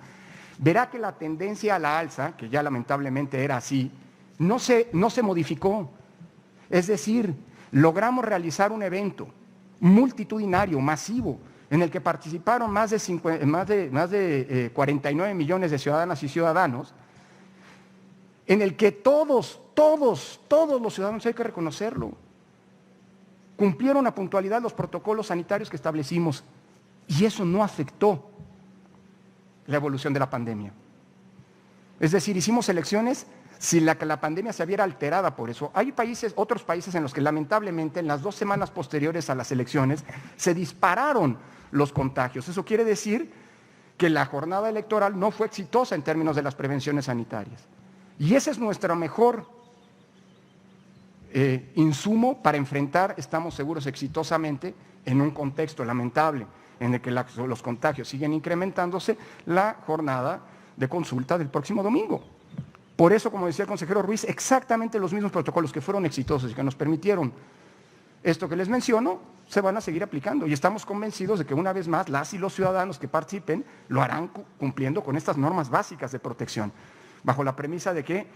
verá que la tendencia a la alza, que ya lamentablemente era así, no se modificó. Es decir, logramos realizar un evento multitudinario, masivo, en el que participaron más de 49 millones de ciudadanas y ciudadanos, en el que todos los ciudadanos, hay que reconocerlo, cumplieron a puntualidad los protocolos sanitarios que establecimos, y eso no afectó la evolución de la pandemia. Es decir, hicimos elecciones sin que la pandemia se viera alterada por eso. Hay otros países en los que lamentablemente en las 2 semanas posteriores a las elecciones se dispararon los contagios. Eso quiere decir que la jornada electoral no fue exitosa en términos de las prevenciones sanitarias. Y ese es nuestro mejor insumo para enfrentar, estamos seguros, exitosamente, en un contexto lamentable en el que los contagios siguen incrementándose, la jornada de consulta del próximo domingo. Por eso, como decía el consejero Ruiz, exactamente los mismos protocolos que fueron exitosos y que nos permitieron esto que les menciono, se van a seguir aplicando. Y estamos convencidos de que una vez más las y los ciudadanos que participen lo harán cumpliendo con estas normas básicas de protección, bajo la premisa de que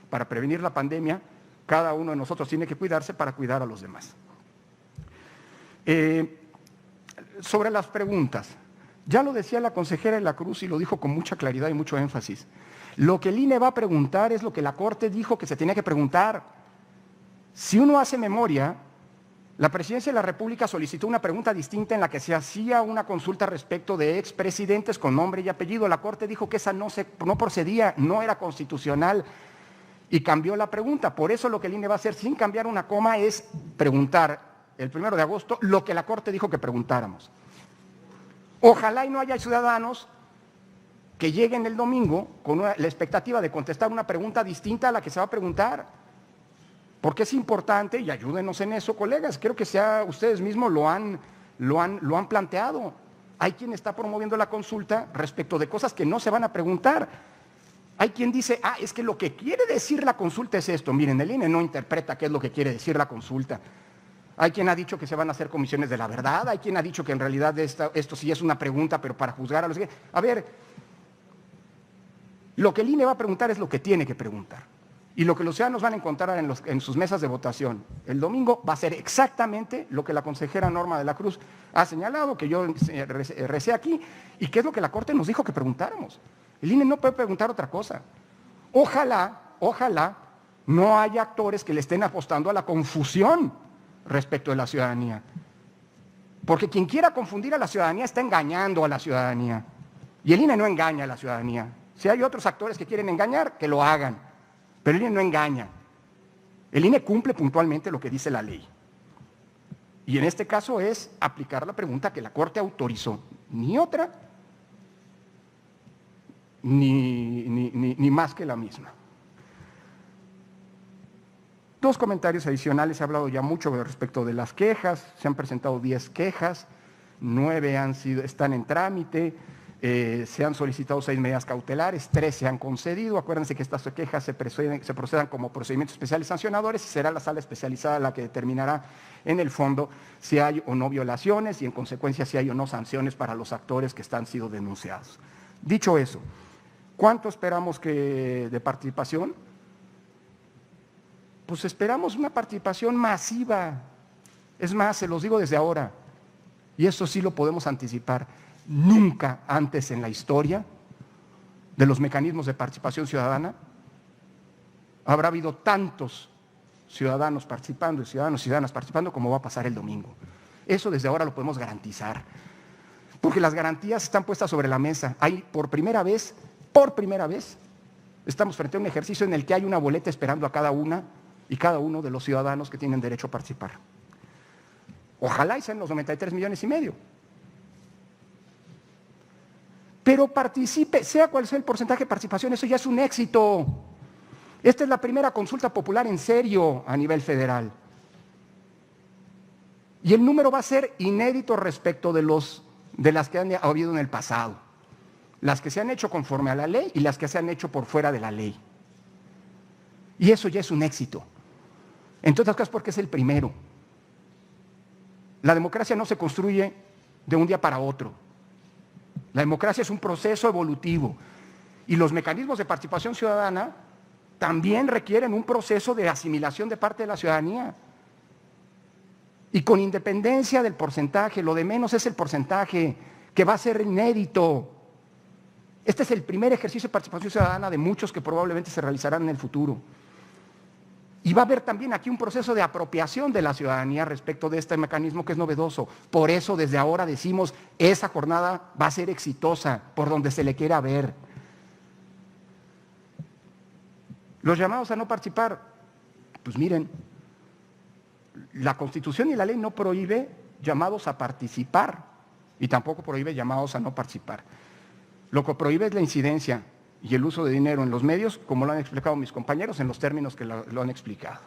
para prevenir la pandemia, cada uno de nosotros tiene que cuidarse para cuidar a los demás. Sobre las preguntas, ya lo decía la consejera de la Cruz y lo dijo con mucha claridad y mucho énfasis. Lo que el INE va a preguntar es lo que la Corte dijo que se tenía que preguntar. Si uno hace memoria, la Presidencia de la República solicitó una pregunta distinta en la que se hacía una consulta respecto de expresidentes con nombre y apellido. La Corte dijo que esa no procedía, no era constitucional y cambió la pregunta. Por eso lo que el INE va a hacer sin cambiar una coma es preguntar el 1 de agosto lo que la Corte dijo que preguntáramos. Ojalá y no haya ciudadanos que lleguen el domingo con la expectativa de contestar una pregunta distinta a la que se va a preguntar. Porque es importante, y ayúdenos en eso, colegas, creo que ustedes mismos lo han planteado. Hay quien está promoviendo la consulta respecto de cosas que no se van a preguntar. Hay quien dice, es que lo que quiere decir la consulta es esto. Miren, el INE no interpreta qué es lo que quiere decir la consulta. Hay quien ha dicho que se van a hacer comisiones de la verdad, hay quien ha dicho que en realidad esto sí es una pregunta, pero para juzgar a los que... A ver, lo que el INE va a preguntar es lo que tiene que preguntar. Y lo que los ciudadanos van a encontrar en sus mesas de votación el domingo va a ser exactamente lo que la consejera Norma de la Cruz ha señalado, que yo recé aquí, y que es lo que la Corte nos dijo que preguntáramos. El INE no puede preguntar otra cosa. Ojalá no haya actores que le estén apostando a la confusión respecto de la ciudadanía. Porque quien quiera confundir a la ciudadanía está engañando a la ciudadanía. Y el INE no engaña a la ciudadanía. Si hay otros actores que quieren engañar, que lo hagan. Pero el INE no engaña. El INE cumple puntualmente lo que dice la ley. Y en este caso es aplicar la pregunta que la Corte autorizó. Ni otra, ni más que la misma. 2 comentarios adicionales. Se ha hablado ya mucho respecto de las quejas. Se han presentado 10 quejas, 9 están en trámite. Se han solicitado 6 medidas cautelares, 3 se han concedido. Acuérdense que estas quejas se procedan como procedimientos especiales sancionadores y será la sala especializada la que determinará en el fondo si hay o no violaciones y en consecuencia si hay o no sanciones para los actores que han sido denunciados. Dicho eso, ¿cuánto esperamos de participación? pues esperamos una participación masiva. Es más, se los digo desde ahora, y eso sí lo podemos anticipar, nunca antes en la historia de los mecanismos de participación ciudadana habrá habido tantos ciudadanos participando y ciudadanos y ciudadanas participando como va a pasar el domingo. Eso desde ahora lo podemos garantizar, porque las garantías están puestas sobre la mesa. Hay por primera vez, estamos frente a un ejercicio en el que hay una boleta esperando a cada una y cada uno de los ciudadanos que tienen derecho a participar. Ojalá y sean los 93,5 millones. Pero participe, sea cual sea el porcentaje de participación, eso ya es un éxito. Esta es la primera consulta popular en serio a nivel federal. Y el número va a ser inédito respecto de las que han habido en el pasado. Las que se han hecho conforme a la ley y las que se han hecho por fuera de la ley. Y eso ya es un éxito. Entre otras cosas porque es el primero. La democracia no se construye de un día para otro. La democracia es un proceso evolutivo. Y los mecanismos de participación ciudadana también requieren un proceso de asimilación de parte de la ciudadanía. Y con independencia del porcentaje, lo de menos es el porcentaje que va a ser inédito. Este es el primer ejercicio de participación ciudadana de muchos que probablemente se realizarán en el futuro. Y va a haber también aquí un proceso de apropiación de la ciudadanía respecto de este mecanismo que es novedoso. Por eso desde ahora decimos, esa jornada va a ser exitosa por donde se le quiera ver. Los llamados a no participar, pues miren, la Constitución y la ley no prohíbe llamados a participar y tampoco prohíbe llamados a no participar. Lo que prohíbe es la incidencia y el uso de dinero en los medios, como lo han explicado mis compañeros, en los términos que lo han explicado.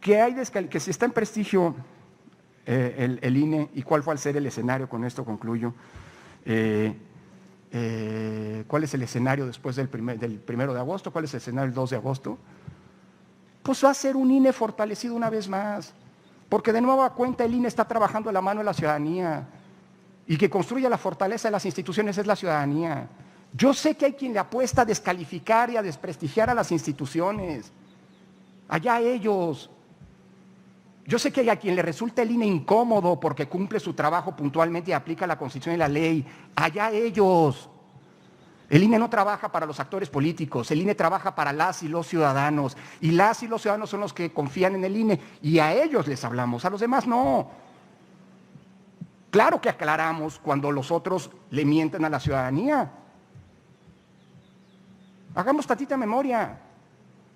Que si está en prestigio el INE y cuál fue al ser el escenario, con esto concluyo, cuál es el escenario después del 1 de agosto, cuál es el escenario el 2 de agosto, pues va a ser un INE fortalecido una vez más, porque de nueva cuenta el INE está trabajando a la mano de la ciudadanía. Y que construya la fortaleza de las instituciones es la ciudadanía. Yo sé que hay quien le apuesta a descalificar y a desprestigiar a las instituciones. Allá ellos. Yo sé que hay a quien le resulta el INE incómodo porque cumple su trabajo puntualmente y aplica la Constitución y la ley. Allá ellos. El INE no trabaja para los actores políticos, el INE trabaja para las y los ciudadanos. Y las y los ciudadanos son los que confían en el INE y a ellos les hablamos, a los demás no. Claro que aclaramos cuando los otros le mienten a la ciudadanía. Hagamos tantita memoria.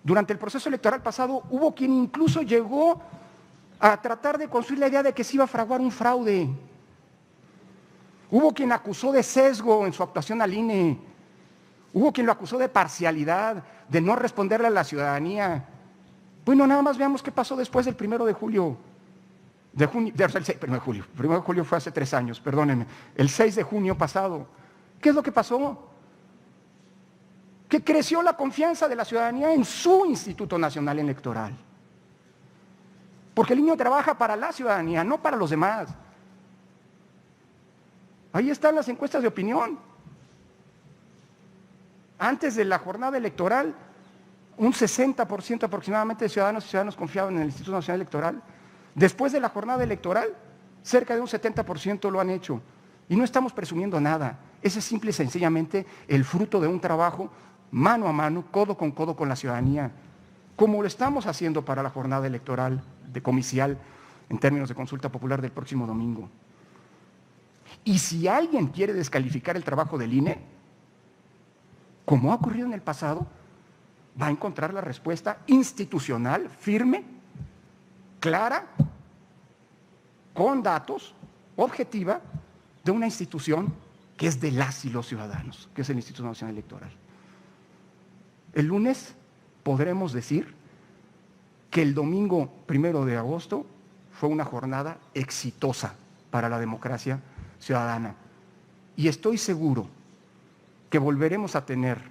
Durante el proceso electoral pasado hubo quien incluso llegó a tratar de construir la idea de que se iba a fraguar un fraude. Hubo quien acusó de sesgo en su actuación al INE. Hubo quien lo acusó de parcialidad, de no responderle a la ciudadanía. Bueno, nada más veamos qué pasó después del 1 de julio. El 1 de julio fue hace 3 años, perdónenme. El 6 de junio pasado. ¿Qué es lo que pasó? Que creció la confianza de la ciudadanía en su Instituto Nacional Electoral. Porque el INE trabaja para la ciudadanía, no para los demás. Ahí están las encuestas de opinión. Antes de la jornada electoral, un 60% aproximadamente de ciudadanos y ciudadanas confiaban en el Instituto Nacional Electoral. Después de la jornada electoral, cerca de un 70% lo han hecho. Y no estamos presumiendo nada. Ese es simple y sencillamente el fruto de un trabajo mano a mano, codo con la ciudadanía, como lo estamos haciendo para la jornada electoral de comicial en términos de consulta popular del próximo domingo. Y si alguien quiere descalificar el trabajo del INE, como ha ocurrido en el pasado, va a encontrar la respuesta institucional, firme, clara, con datos, objetiva, de una institución que es de las y los ciudadanos, que es el Instituto Nacional Electoral. El lunes podremos decir que el domingo 1 de agosto fue una jornada exitosa para la democracia ciudadana. Y estoy seguro que volveremos a tener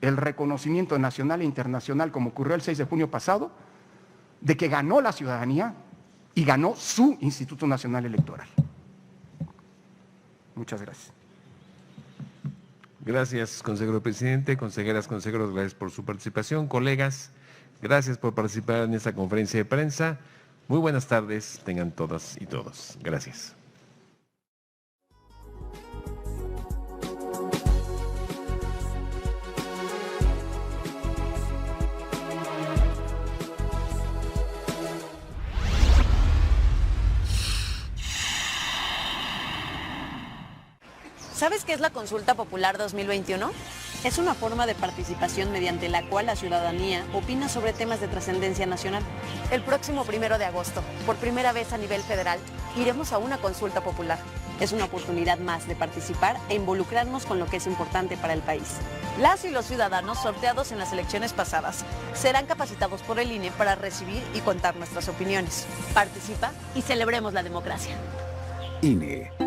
el reconocimiento nacional e internacional, como ocurrió el 6 de junio pasado, de que ganó la ciudadanía y ganó su Instituto Nacional Electoral. Muchas gracias. Gracias, consejero presidente, consejeras, consejeros, gracias por su participación. Colegas, gracias por participar en esta conferencia de prensa. Muy buenas tardes, tengan todas y todos. Gracias. ¿Sabes qué es la Consulta Popular 2021? Es una forma de participación mediante la cual la ciudadanía opina sobre temas de trascendencia nacional. El próximo 1 de agosto, por primera vez a nivel federal, iremos a una consulta popular. Es una oportunidad más de participar e involucrarnos con lo que es importante para el país. Las y los ciudadanos sorteados en las elecciones pasadas serán capacitados por el INE para recibir y contar nuestras opiniones. Participa y celebremos la democracia. INE.